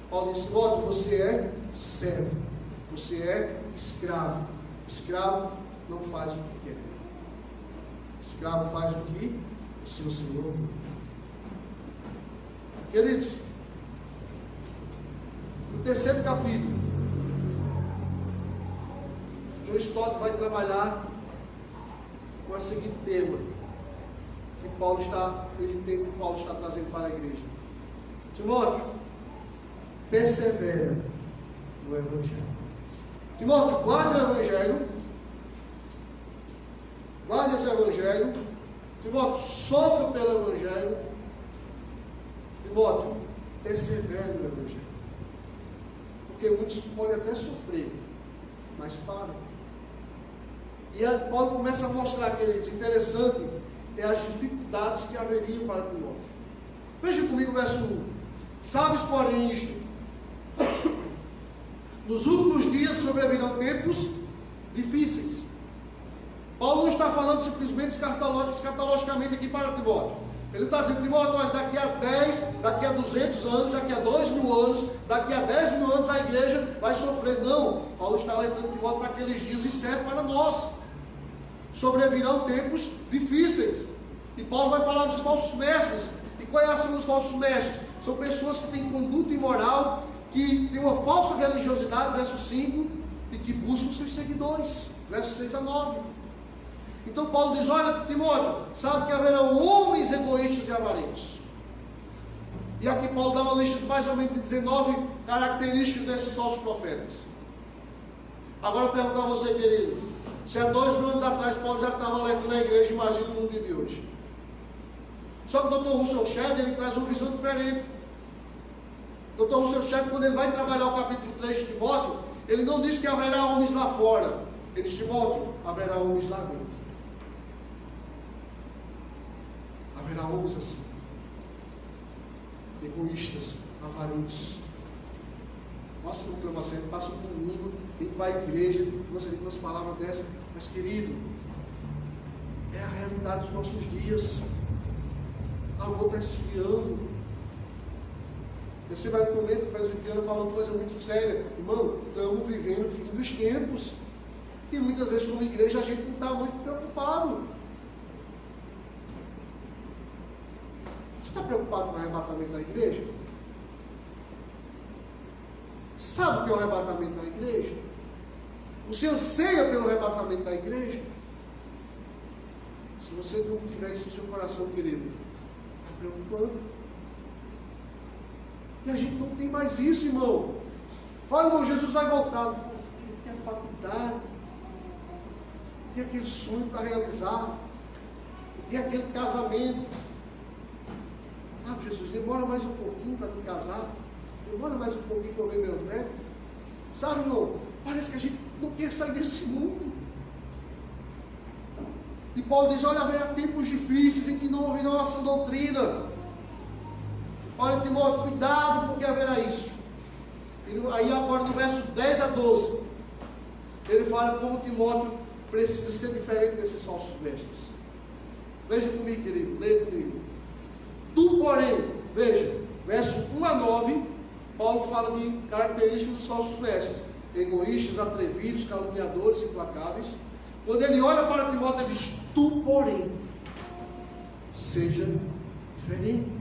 Paulo diz, você é servo, você é escravo. Escravo não faz o que quer. Escravo faz o que o seu Senhor. Queridos, no terceiro capítulo, John Stott vai trabalhar com o seguinte tema que Paulo está trazendo para a igreja. Timóteo, persevera no Evangelho. Timóteo, guarda o Evangelho. Guarda esse Evangelho. Timóteo, sofre pelo Evangelho. Timóteo, persevera no Evangelho. Porque muitos podem até sofrer, mas param. E Paulo começa a mostrar, queridos, interessante é as dificuldades que haveriam para Timóteo. Veja comigo o verso 1. Sabes, porém, isto: nos últimos dias sobrevirão tempos difíceis. Paulo não está falando simplesmente escatologicamente aqui para Timóteo. Ele está dizendo: Timóteo, olha, daqui a 10, daqui a 200 anos, daqui a 2.000 anos, daqui a 10.000 anos a igreja vai sofrer. Não, Paulo está alertando Timóteo para aqueles dias e serve para nós. Sobrevirão tempos difíceis. E Paulo vai falar dos falsos mestres. E qual é a ação dos falsos mestres? São pessoas que têm conduta imoral, que têm uma falsa religiosidade, verso 5, e que buscam seus seguidores, versos 6 a 9. Então Paulo diz: olha, Timóteo, sabe que haverão homens egoístas e avarentos. E aqui Paulo dá uma lista de mais ou menos de 19 características desses falsos profetas. Agora eu pergunto a você, querido, se há 2.000 anos atrás Paulo já estava alertando a igreja, imagina no dia de hoje. Só que o Dr. Russell Shedd, ele traz uma visão diferente. O Dr. Russell Shedd, quando ele vai trabalhar o capítulo 3 de Timóteo, ele não diz que haverá homens lá fora. Ele diz: Timóteo, haverá homens lá dentro. Haverá homens assim, egoístas, avarentos. Passa por uma cena, passa um domingo, vem para a igreja, você tem umas palavras dessas, mas querido, é a realidade dos nossos dias. O amor está esfriando. Você vai no momento presbiteriano falando coisa muito séria. Irmão, estamos vivendo o fim dos tempos. E muitas vezes, como igreja, a gente não está muito preocupado. Você está preocupado com o arrebatamento da igreja? Sabe o que é o arrebatamento da igreja? Você anseia pelo arrebatamento da igreja? Se você não tiver isso no seu coração, querido, está preocupando. E a gente não tem mais isso, irmão. Olha, irmão, Jesus vai voltar. Tem a faculdade, tem aquele sonho para realizar, tem aquele casamento. Sabe, Jesus, demora mais um pouquinho para me casar, demora mais um pouquinho para eu ver meu neto. Sabe, irmão, parece que a gente não quer sair desse mundo. E Paulo diz: olha, haverá tempos difíceis em que não ouvirão essa doutrina. Olha, Timóteo, cuidado, porque haverá isso. Aí agora no verso 10 a 12, ele fala como Timóteo precisa ser diferente desses falsos mestres. Veja comigo, querido, leia comigo. Tu, porém, veja, verso 1 a 9, Paulo fala de características dos falsos mestres: egoístas, atrevidos, caluniadores, implacáveis. Quando ele olha para Timóteo, ele diz: tu, porém, seja diferente.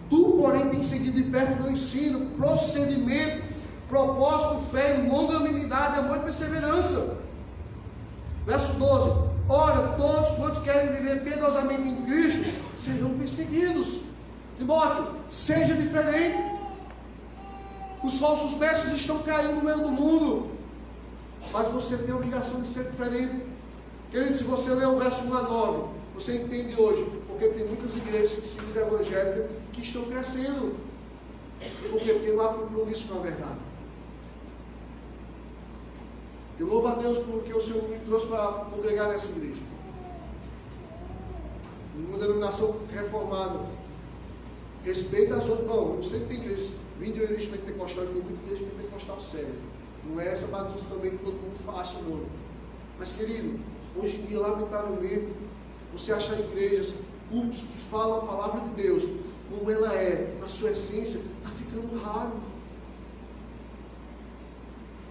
Tu, porém, tens seguido de perto meu ensino, procedimento, propósito, fé, longanimidade, amor e perseverança. Verso 12: ora, todos quantos querem viver piedosamente em Cristo serão perseguidos. Timóteo, seja diferente. Os falsos mestres estão caindo no meio do mundo, mas você tem a obrigação de ser diferente. Querido, se você ler o verso 1 a 9, você entende hoje porque tem muitas igrejas que se dizem evangélicas que estão crescendo. Por quê? Porque não há compromisso com a verdade. Eu louvo a Deus porque o Senhor me trouxe para congregar nessa igreja. Uma denominação reformada. Respeita as outras. Não, eu sei que tem igrejas. Vindo de igreja pentecostal, e tem muita igreja pentecostal séria. Não é essa bagunça também que todo mundo acha, não. Mas, querido, hoje em dia, lamentavelmente, você acha igrejas, cultos que falam a palavra de Deus como ela é, na sua essência, está ficando raro.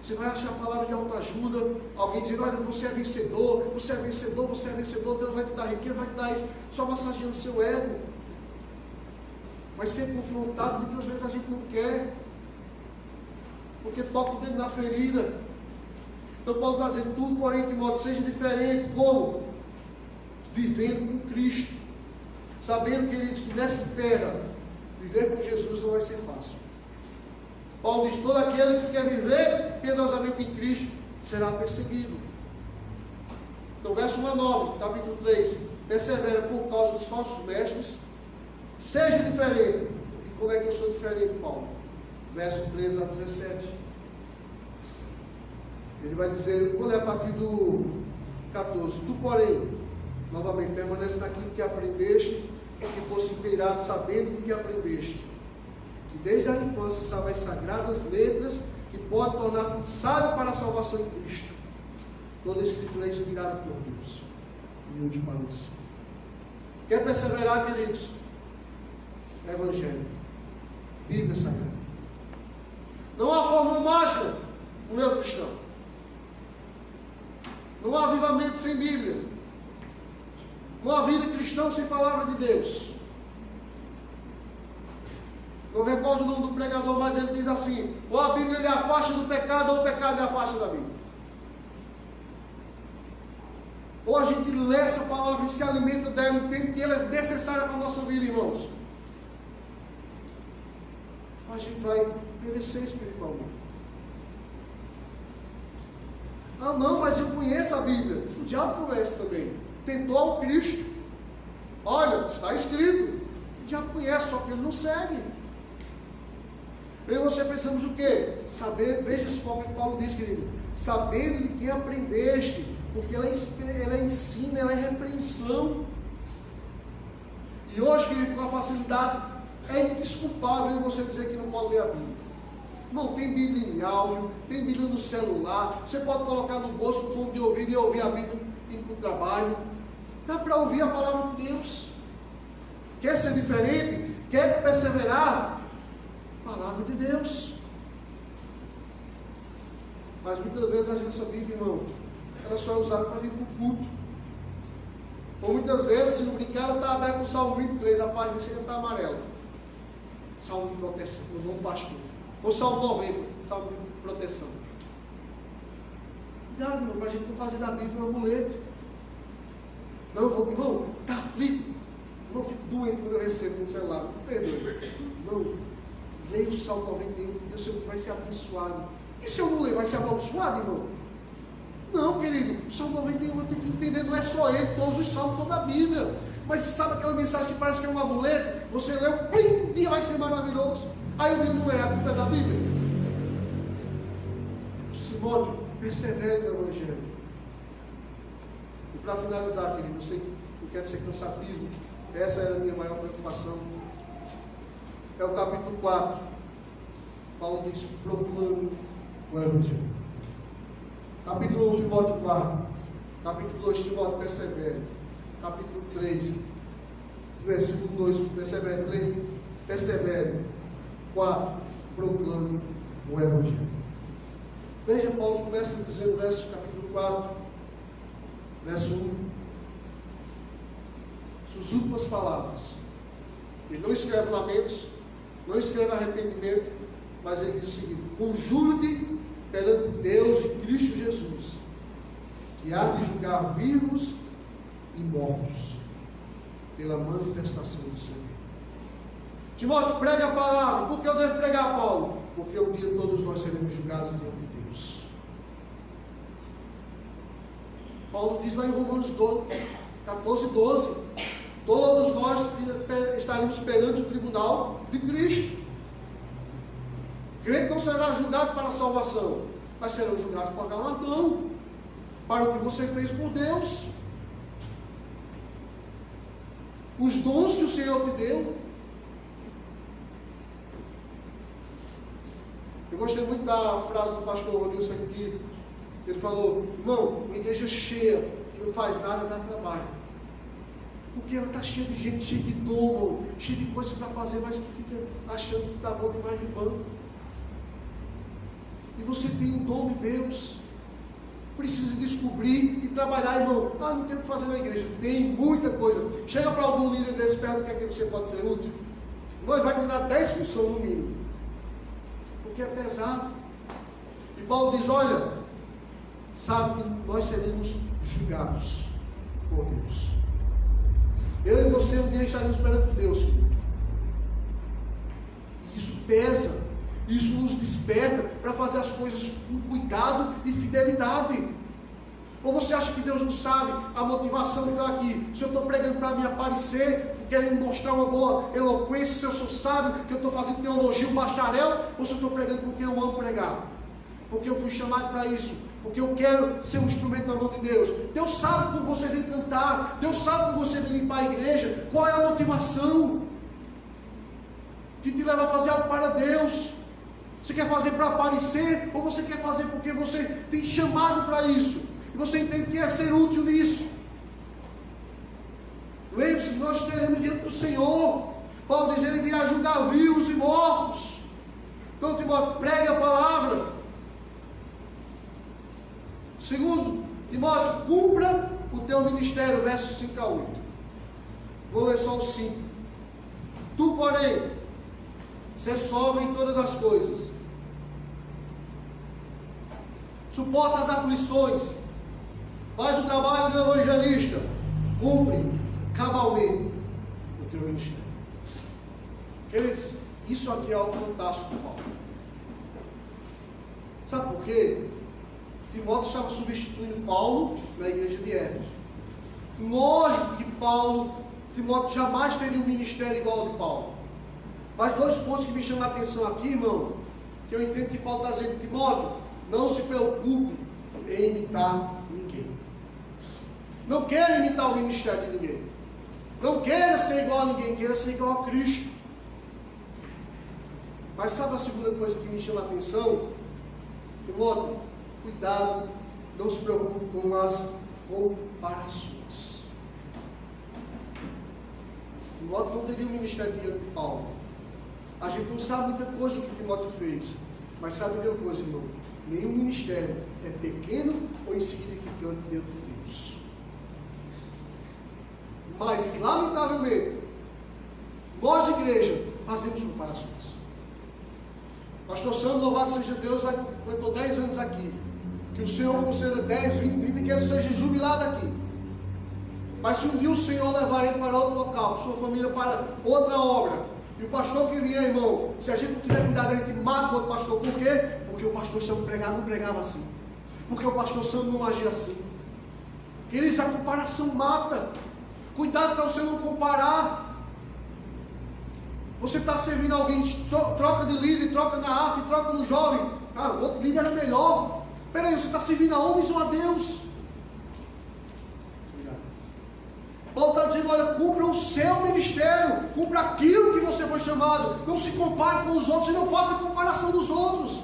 Você vai achar a palavra de autoajuda, alguém dizendo: olha, você é vencedor, você é vencedor, você é vencedor, Deus vai te dar riqueza, vai te dar isso, só massageando seu ego. Vai ser confrontado, muitas vezes a gente não quer, porque toca o dedo na ferida. Então Paulo está dizendo: tudo, porém, Timóteo, seja diferente. Como? Vivendo com Cristo, sabendo que ele diz que nessa terra viver com Jesus não vai ser fácil. Paulo diz: todo aquele que quer viver piedosamente em Cristo será perseguido. Então, verso 1 a 9, capítulo 3: persevera por causa dos falsos mestres, seja diferente. E como é que eu sou diferente, Paulo? Verso 13 a 17. Ele vai dizer, quando é a partir do 14: tu, porém, novamente, permanece naquilo que aprendeste, que fosse inteirado sabendo o que aprendeste, que desde a infância sabe as sagradas letras que podem tornar sábio para a salvação em Cristo. Toda a Escritura é inspirada por Deus. Humilde para isso. Quer perseverar, queridos? Evangelho. Bíblia Sagrada. Não há fórmula mágica no meu cristão. Não há avivamento sem Bíblia. Não há vida cristã sem palavra de Deus. Não recordo o nome do pregador, mas ele diz assim: ou a Bíblia lhe afasta do pecado, ou o pecado lhe afasta da Bíblia. Ou a gente lê essa palavra e se alimenta dela, entende que ela é necessária para a nossa vida, irmãos. A gente vai perecer espiritualmente. Ah não, mas eu conheço a Bíblia. O diabo conhece também. Tentou ao Cristo. Olha, está escrito. O diabo conhece, só que ele não segue. Eu e você precisamos o quê? Saber, veja só o que Paulo diz, querido. Sabendo de quem aprendeste, porque ela é ensino, ela é repreensão. E hoje, querido, com a facilidade, é indesculpável você dizer que não pode ler a Bíblia. Não, tem Bíblia em áudio, tem Bíblia no celular, você pode colocar no bolso, no fundo de ouvido e ouvir a Bíblia indo para o trabalho. Dá para ouvir a palavra de Deus. Quer ser diferente? Quer perseverar? Palavra de Deus. Mas muitas vezes a nossa Bíblia, irmão, ela só é usada para vir para o culto. Ou muitas vezes, se não brincar, ela está aberta no Salmo 23, a página chega a estar amarela. Salmo de proteção, do bom pastor. Ou Salmo 90, Salmo de proteção. Cuidado, irmão, para a gente não fazer da Bíblia um amuleto. Não, eu vou, irmão, está aflito. Não fico doente quando eu recebo no celular. Não tem doido. Não, leia o Salmo 91, porque o Senhor vai ser abençoado. E se eu não ler, vai ser amaldiçoado, irmão? Não, querido, o Salmo 91 eu tenho que entender, não é só ele, todos os salmos, toda a Bíblia. Mas sabe aquela mensagem que parece que é um amuleto? Você leu, plim, dia vai ser maravilhoso. Aí o dia não é, a culpa é da Bíblia. Simônio, persevere no Evangelho. E para finalizar, querido, eu sei que eu quero ser cansativo, essa era a minha maior preocupação. É o capítulo 4. Paulo diz: proclame o Evangelho. Capítulo 1, Timóteo 4. Capítulo 2, Timóteo, persevere. Capítulo 3, versículo 2, persevere. 3, persevere. 4, proclame o Evangelho. Veja, Paulo começa dizendo no verso capítulo 4, verso 1. Suas últimas palavras. Ele não escreve lamentos, não escreve arrependimento, mas ele diz o seguinte: conjure-te perante Deus e Cristo Jesus, que há de julgar vivos e mortos, pela manifestação do Senhor. Timóteo, pregue a palavra. Por que eu devo pregar, Paulo? Porque um dia todos nós seremos julgados diante de Deus. Paulo diz lá em Romanos 14, 12: todos nós estaremos perante o tribunal de Cristo. Crente não será julgado para a salvação, mas será julgado para galardão, para o que você fez por Deus. Os dons que o Senhor te deu. Eu gostei muito da frase do pastor Ronilson aqui. Ele falou: irmão, uma igreja cheia, que não faz nada, dá trabalho. Porque ela está cheia de gente, cheia de dom, cheia de coisas para fazer, mas que fica achando que está bom demais de banco. E você tem um dom de Deus. Precisa descobrir e trabalhar, irmão. Ah, não tem o que fazer na igreja. Tem muita coisa. Chega para algum líder desse perto que é que você pode ser útil. Nós vai te dar 10 funções no mínimo. Porque é pesado. E Paulo diz: olha, sabe que nós seremos julgados por Deus. Eu e você um dia estaremos perante Deus. E isso pesa. Isso nos desperta para fazer as coisas com cuidado e fidelidade. Ou você acha que Deus não sabe a motivação que está aqui? Se eu estou pregando para me aparecer, querendo mostrar uma boa eloquência, se eu sou sábio, que eu estou fazendo teologia, um bacharel, ou se eu estou pregando porque eu amo pregar? Porque eu fui chamado para isso, porque eu quero ser um instrumento na mão de Deus. Deus sabe como você vem cantar, Deus sabe como você vem limpar a igreja, qual é a motivação. que te leva a fazer algo para Deus. Você quer fazer para aparecer, ou você quer fazer porque você tem chamado para isso, e você entende que é ser útil nisso? Lembre-se, nós estaremos diante do Senhor. Paulo diz, ele virá julgar vivos e mortos. Então, Timóteo, pregue a palavra. Segundo, Timóteo, cumpra o teu ministério, versos 5 a 8. Vou ler só os 5. Tu, porém, ser sóbrio em todas as coisas. Suporta as aflições. Faz o trabalho do evangelista. Cumpre cabalmente o teu ministério. Queridos, isso aqui é algo fantástico, Paulo. Sabe por quê? Timóteo estava substituindo Paulo na igreja de Éfeso. Lógico que Timóteo jamais teria um ministério igual ao de Paulo. Mas dois pontos que me chamam a atenção aqui, irmão, que eu entendo que Paulo está dizendo: Timóteo, não se preocupe em imitar ninguém. Não queira imitar o ministério de ninguém. Não queira ser igual a ninguém, queira ser igual a Cristo. Mas sabe a segunda coisa que me chama a atenção? Timóteo, cuidado, não se preocupe com as comparações. Timóteo não teria um ministério diante de Paulo. A gente não sabe muita coisa do que Timóteo fez, mas sabe de uma coisa, irmão: nenhum ministério é pequeno ou insignificante diante de Deus. Mas, lamentavelmente, nós, igreja, fazemos comparações. Pastor Sandro, louvado seja Deus, completou 10 anos aqui. Que o Senhor conceda 10, 20, 30, que ele seja jubilado aqui. Mas se um dia o Senhor levar ele para outro local, sua família para outra obra, e o pastor que vier, irmão, se a gente não tiver cuidado, a gente mata o outro pastor. Por quê? Porque o pastor Sandro não pregava assim. Porque o pastor Sandro não agia assim. Queridos, a comparação mata. Cuidado para você não comparar. Você está servindo alguém, troca de líder, troca na AF, troca no jovem. Ah, o outro líder era melhor. Peraí, você está servindo a homens ou a Deus? Paulo está dizendo: olha, cumpra o seu ministério, cumpra aquilo que você foi chamado. Não se compare com os outros e não faça comparação dos outros.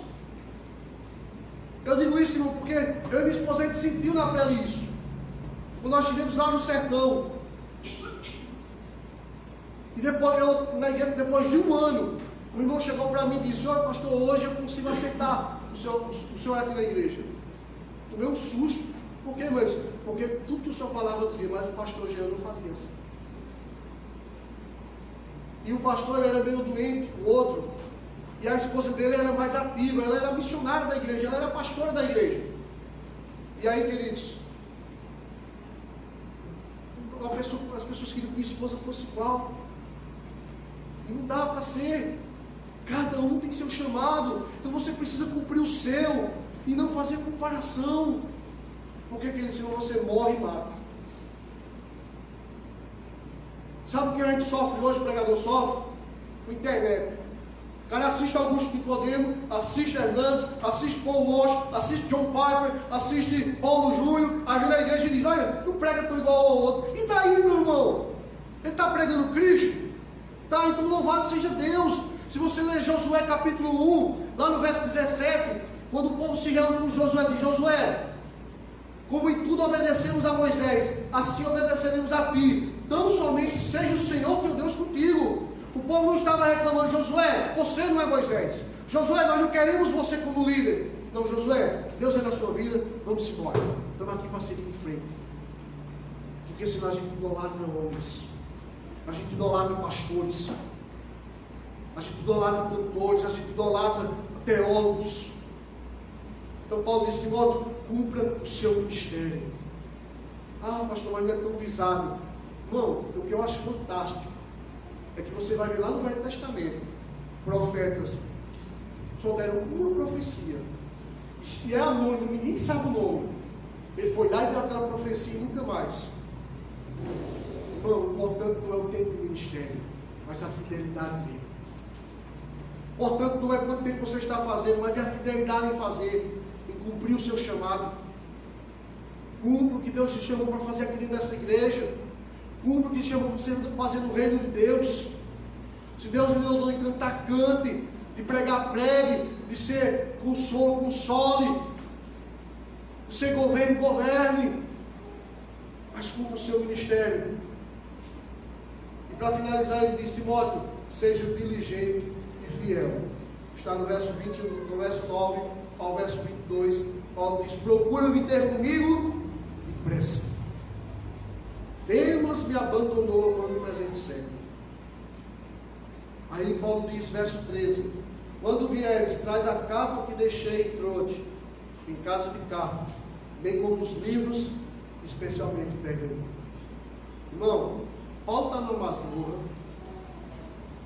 Eu digo isso, irmão, porque eu e minha esposa, a gente sentiu na pele isso. Quando nós estivemos lá no sertão. E depois, na igreja, depois de um ano, o irmão chegou para mim e disse: olha, pastor, hoje eu consigo aceitar o senhor aqui na igreja. Tomei um susto. Por quê, irmãos? Porque tudo que o senhor falava eu dizia, mas o pastor Jean não fazia assim. E o pastor, ele era meio doente, o outro. E a esposa dele era mais ativa, ela era missionária da igreja, ela era pastora da igreja. E aí, queridos, as pessoas queriam que minha esposa fosse igual. E não dá para ser. Cada um tem seu chamado. Então você precisa cumprir o seu e não fazer comparação. Porque, querido, senão você morre e mata. Sabe o que a gente sofre hoje, o pregador sofre? Com a internet. O cara assiste Augusto Nicodemo, assiste Hernandes, assiste Paul Walsh, assiste John Piper, assiste Paulo Júnior, aí vem na igreja e diz: olha, não prega tão igual ao outro. E daí, meu irmão? Ele está pregando Cristo? Tá, então louvado seja Deus. Se você ler Josué capítulo 1, lá no verso 17, quando o povo se reúne com Josué, diz: Josué, como em tudo obedecemos a Moisés, assim obedeceremos a ti. Tão somente seja o Senhor teu Deus contigo. O povo não estava reclamando: Josué, você não é Moisés. Josué, nós não queremos você como líder. Não, Josué, Deus é na sua vida, vamos embora. Estamos aqui para seguir em frente. Porque senão a gente idolatra homens. A gente idolatra pastores. A gente idolatra cantores. A gente idolatra teólogos. Então Paulo diz: Timóteo, cumpra o seu ministério. Ah, pastor, mas não é tão visado. Não, o que eu acho fantástico é que você vai ver lá no Velho Testamento profetas que só deram uma profecia. E é anônimo, ninguém sabe o nome. Ele foi lá e deu aquela profecia e nunca mais. Irmão, portanto, não é o tempo do ministério, mas a fidelidade dele. Portanto, não é quanto tempo você está fazendo, mas é a fidelidade em fazer, em cumprir o seu chamado. Cumpra o que Deus te chamou para fazer aqui dentro dessa igreja. Cumpra o que te chamou para você fazer no reino de Deus. Se Deus me deu o dom de cantar, cante. De pregar, pregue. De ser consolo, console. De ser governo, governe. Mas cumpra o seu ministério. E para finalizar, ele diz: Timóteo, seja diligente e fiel. Está no verso 20, no verso 9 ao verso 22. Paulo diz: procura vir ter comigo depressa. Demas me abandonou no ano presente século. Aí Paulo diz, verso 13: quando vieres, traz a capa que deixei em Troade, em casa de Carpo, bem como os livros, especialmente o pergaminho. Irmão, Paulo está numa masmorra,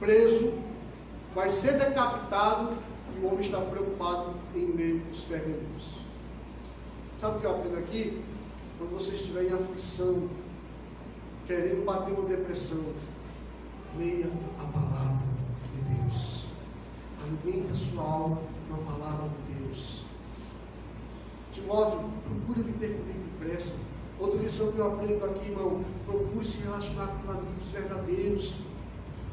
preso, vai ser decapitado, e o homem está preocupado em ler os pergaminhos. Sabe o que eu aprendo aqui? Quando você estiver em aflição, querendo bater uma depressão, leia a palavra de Deus. Alimente a sua alma com a palavra de Deus. Timóteo, procure vir ter comigo depressa. Outra lição que eu aprendo aqui, irmão: procure se relacionar com amigos verdadeiros,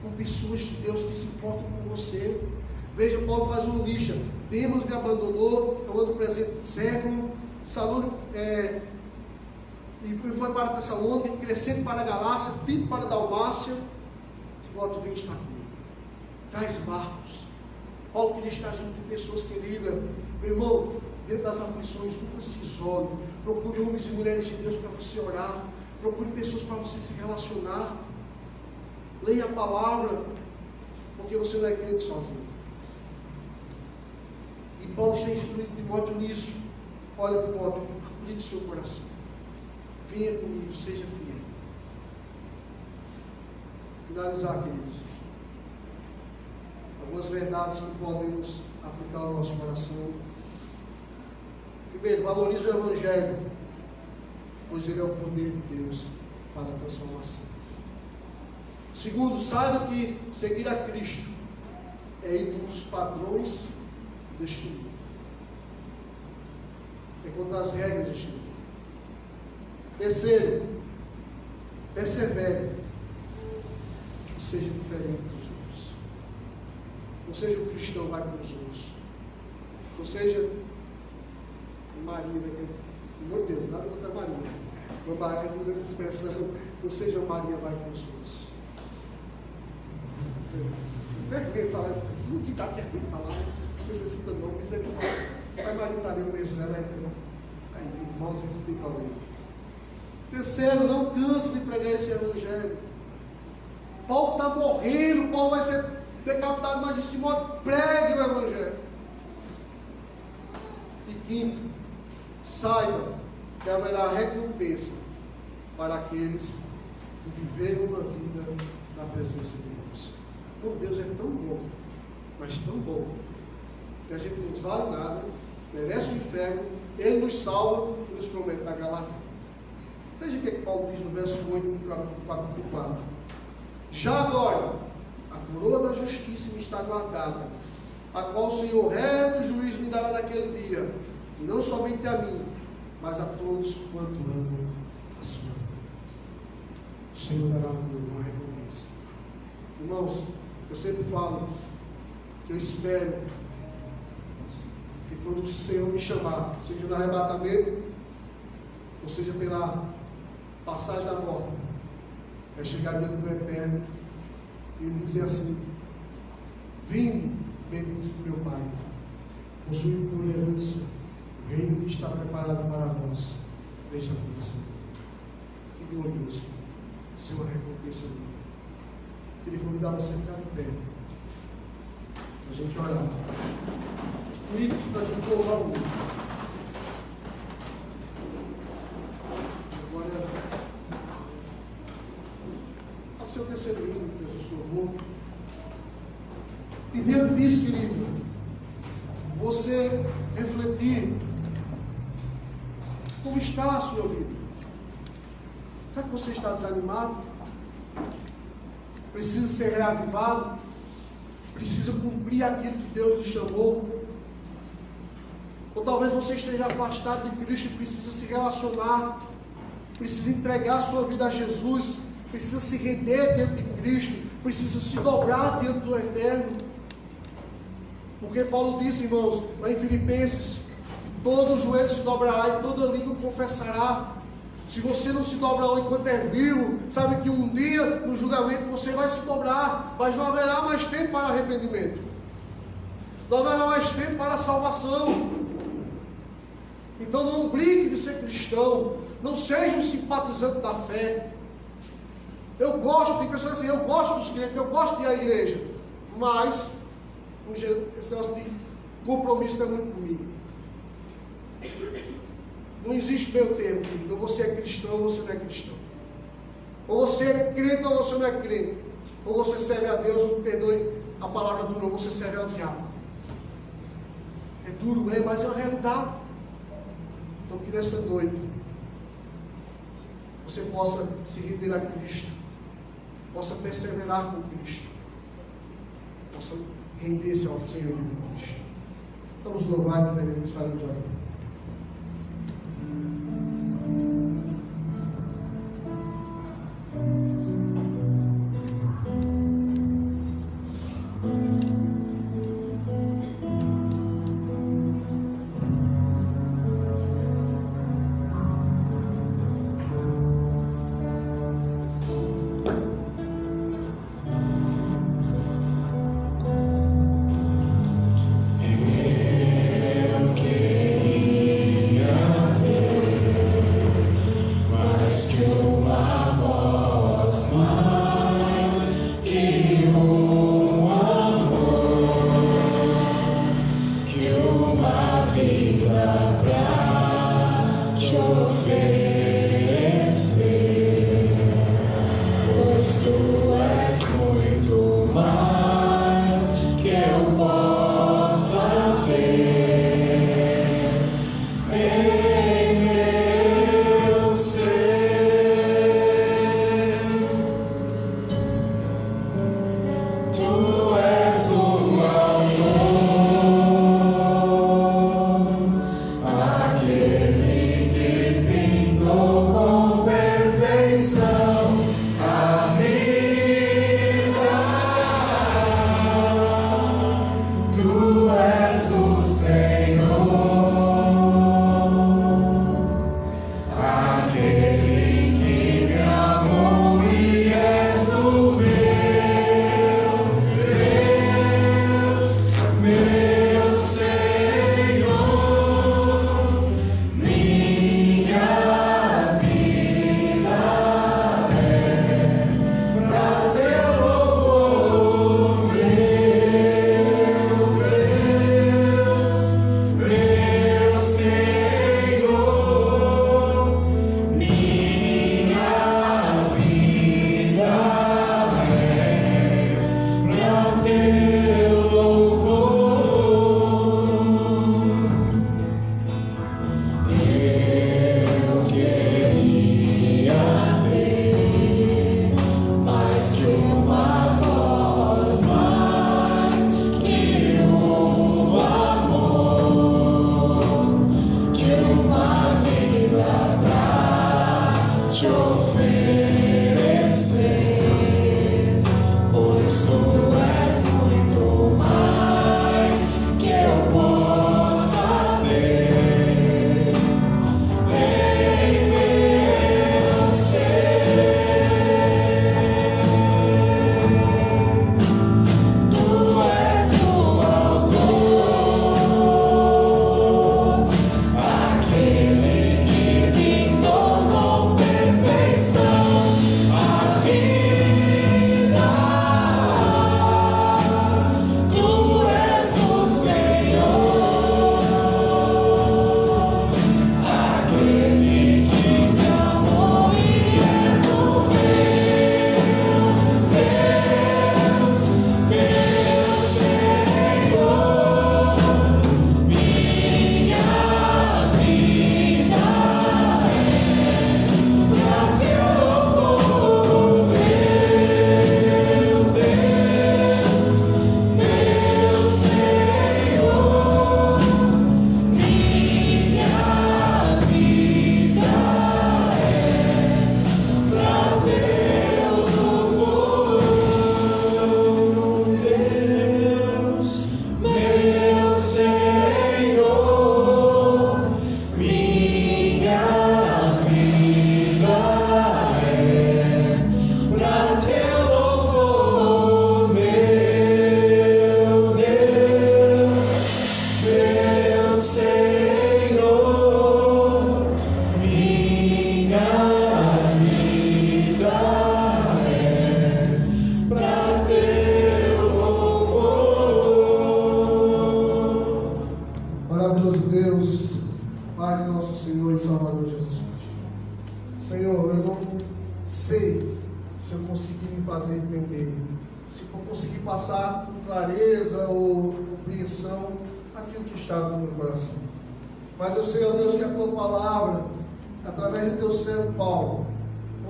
com pessoas de Deus que se importam com você. Veja, Paulo faz uma lista: Demas me abandonou no ano presente século, e foi para Tessalônica, Crescente para a Galácia, Tito para a Dalmácia. Timóteo, vem estar comigo. Traz Marcos. Paulo queria estar junto de pessoas queridas. Meu irmão, dentro das aflições, nunca se isole. Procure homens e mulheres de Deus para você orar. Procure pessoas para você se relacionar. Leia a palavra, porque você não é crente sozinho. E Paulo está instruindo Timóteo nisso. Olha, Timóteo, aplique seu coração. Venha comigo, seja fiel. Finalizar, queridos. Algumas verdades que podemos aplicar ao nosso coração. Primeiro, valorize o Evangelho, pois ele é o poder de Deus para a transformação. Segundo, saiba que seguir a Cristo é ir contra os padrões deste mundo. É contra as regras deste mundo. Terceiro, persevere e seja diferente dos outros. Não seja o cristão vai com os outros. Não seja Maria, meu Deus, nada contra a Maria. Meu pai usa essa expressão: não seja Maria vai com os outros. Vergonha de falar isso, não ficar vergonha de falar, não necessita não, misericórdia. Pai Maria está ali, eu conheço ela, aí, irmãos, aqui tem problema. Terceiro, não canse de pregar esse evangelho. Paulo está morrendo, Paulo vai ser decapitado, mas diz: Timóteo, pregue o evangelho. E quinto, saiba que haverá recompensa para aqueles que viveram uma vida na presença de Deus. Então Deus é tão bom, mas tão bom, que a gente não vale nada, merece o inferno, Ele nos salva e nos promete na Galácia. Veja o que Paulo diz no verso 8 do capítulo 4. Já agora, a coroa da justiça me está guardada, a qual o Senhor reto juiz me dará naquele dia, e não somente a mim, mas a todos quanto amam a sua vida. O Senhor dará uma recompensa. Irmãos, eu sempre falo que eu espero que quando o Senhor me chamar, seja no arrebatamento, ou seja pela passagem da morte, vai chegar diante do Eterno e ele dizer assim: vinde, benditos do meu Pai, possui por herança o reino que está preparado para vós desde a fundação. Que glorioso, isso é uma recompensa minha. Queria convidar você a ficar de pé, para a gente orar. Comigo, para a gente louvar o mundo. Agora, ao seu terceiro hino, que Jesus louvou. E diante disso, querido, você refletir como está a sua vida. Será que você está desanimado? Precisa ser reavivado? Precisa cumprir aquilo que Deus lhe chamou? Ou talvez você esteja afastado de Cristo e precisa se relacionar, precisa entregar a sua vida a Jesus, precisa se render diante de Cristo, precisa se dobrar diante do Eterno. Porque Paulo diz, irmãos, lá em Filipenses, todo joelho se dobrará e toda língua confessará. Se você não se dobra hoje enquanto é vivo, sabe que um dia no julgamento você vai se dobrar, mas não haverá mais tempo para arrependimento, não haverá mais tempo para salvação. Então não brinque de ser cristão, não seja um simpatizante da fé. Eu gosto, tem pessoas assim, eu gosto dos crentes, eu gosto de ir à igreja, mas esse negócio de compromisso não é muito comigo. Não existe meio termo, querido. Ou você é cristão ou você não é cristão. Ou você é crente ou você não é crente. Ou você serve a Deus, ou perdoe a palavra dura, ou você serve ao diabo. É duro, mas é uma realidade. Então que nessa noite você possa se render a Cristo, possa perseverar com Cristo, possa render-se ao Senhor de Cristo. Vamos louvar e beneficiar o Senhor. Aquele que pintou com perfeição Pai, nosso Senhor e Salvador Jesus Cristo. Senhor, eu não sei se eu conseguir me fazer entender, se eu conseguir passar com clareza ou compreensão aquilo que está no meu coração. Mas eu sei, ó Deus, que a tua palavra, através do teu servo Paulo,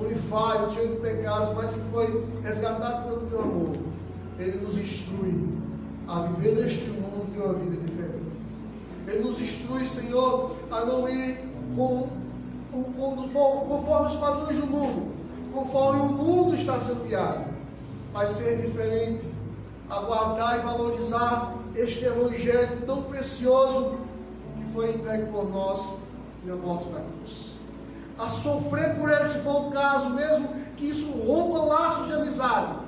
unifado, cheio de pecados, mas que foi resgatado pelo teu amor, ele nos instrui a viver neste mundo de uma vida diferente. Ele nos instrui, Senhor, a não ir conforme os padrões do mundo, conforme o mundo está sendo guiado, mas ser diferente, aguardar e valorizar este Evangelho tão precioso que foi entregue por nós na morte da cruz. A sofrer por ele, se for o caso, mesmo que isso rompa laços de amizade,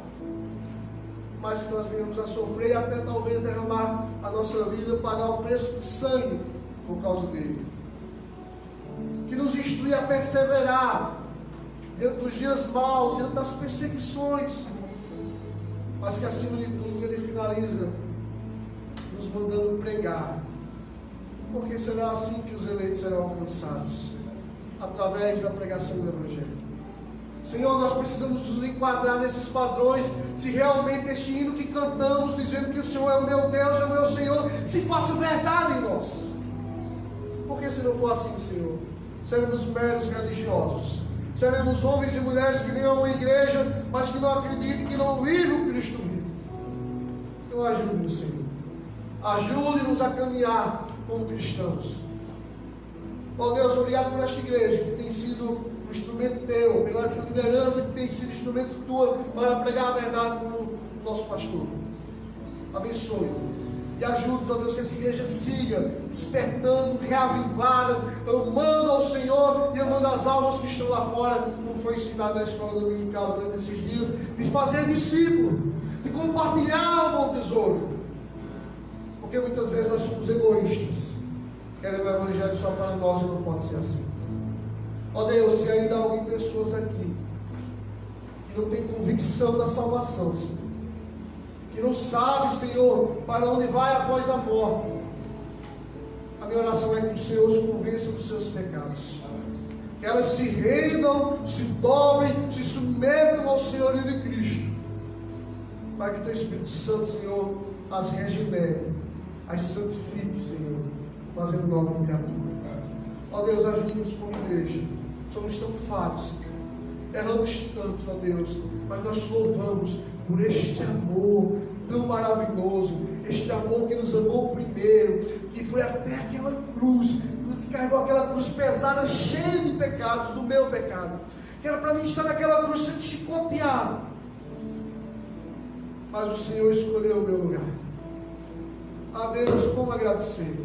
mas que nós venhamos a sofrer e até talvez derramar a nossa vida, pagar o preço de sangue por causa dele. Que nos instrui a perseverar diante dos dias maus, diante das perseguições, mas que acima de tudo ele finaliza nos mandando pregar, porque será assim que os eleitos serão alcançados, através da pregação do Evangelho. Senhor, nós precisamos nos enquadrar nesses padrões, se realmente este hino que cantamos, dizendo que o Senhor é o meu Deus, é o meu Senhor, se faça verdade em nós. Porque se não for assim, Senhor, seremos meros religiosos, seremos homens e mulheres que vêm a uma igreja, mas que não acreditam, que não vivem o Cristo vivo. Então ajude-nos, Senhor, ajude-nos a caminhar como cristãos. Ó Deus, obrigado por esta igreja que tem sido um instrumento teu, pela essa liderança que tem sido instrumento tua para pregar a verdade como o nosso pastor. Abençoe e ajude-nos, ó Deus, que essa igreja siga despertando, reavivada, amando ao Senhor e amando as almas que estão lá fora, como foi ensinado na escola dominical durante esses dias, de fazer discípulo, de compartilhar o bom tesouro, porque muitas vezes nós somos egoístas, querendo o Evangelho só para nós, e não pode ser assim. Ó Deus, se ainda há alguém, pessoas aqui que não tem convicção da salvação, Senhor, que não sabe, Senhor, para onde vai após a morte, a minha oração é que o Senhor os convença dos seus pecados, que elas se rendam, se dobrem, se submetam ao Senhor de Cristo, para que o teu Espírito Santo, Senhor, as regenere, as santifique, Senhor, fazendo nova criatura. Ó Deus, ajude-nos como igreja. Somos tão falhos, erramos tanto, ó Deus, mas nós te louvamos por este amor tão maravilhoso, este amor que nos amou primeiro, que foi até aquela cruz, que carregou aquela cruz pesada, cheia de pecados, do meu pecado, que era para mim estar naquela cruz sendo chicoteado, mas o Senhor escolheu o meu lugar. A Deus, como agradecer,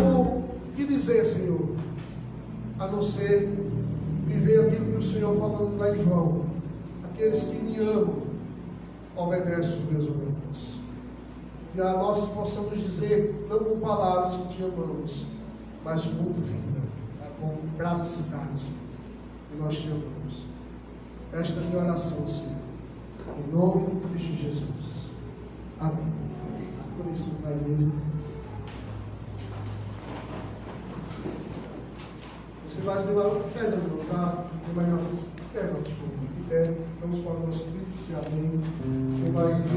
o que dizer, Senhor, a não ser viver aquilo que o Senhor falando lá em João: aqueles que me amam obedecem os meus mandamentos. E a nós possamos dizer, não com palavras que te amamos, mas com vida, com praticidade, que nós te amamos. Esta é a minha oração, Senhor, em nome de Cristo Jesus. Amém. Por isso, na igreja, você vai dizer lá, perdão, tá? Perdão, desculpa. Vamos para o nosso Espírito, se amém. Você vai dizer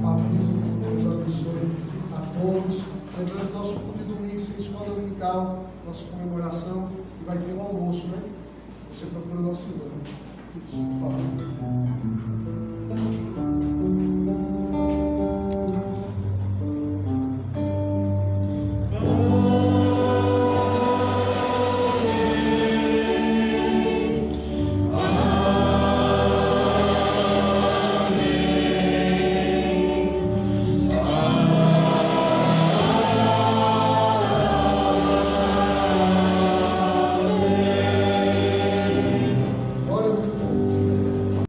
aviso, Deus abençoe a todos. Lembrando nosso culto de domingo, sem escola dominical, nossa comemoração, e vai ter um almoço, né? Você procura o nosso irmão. Por favor.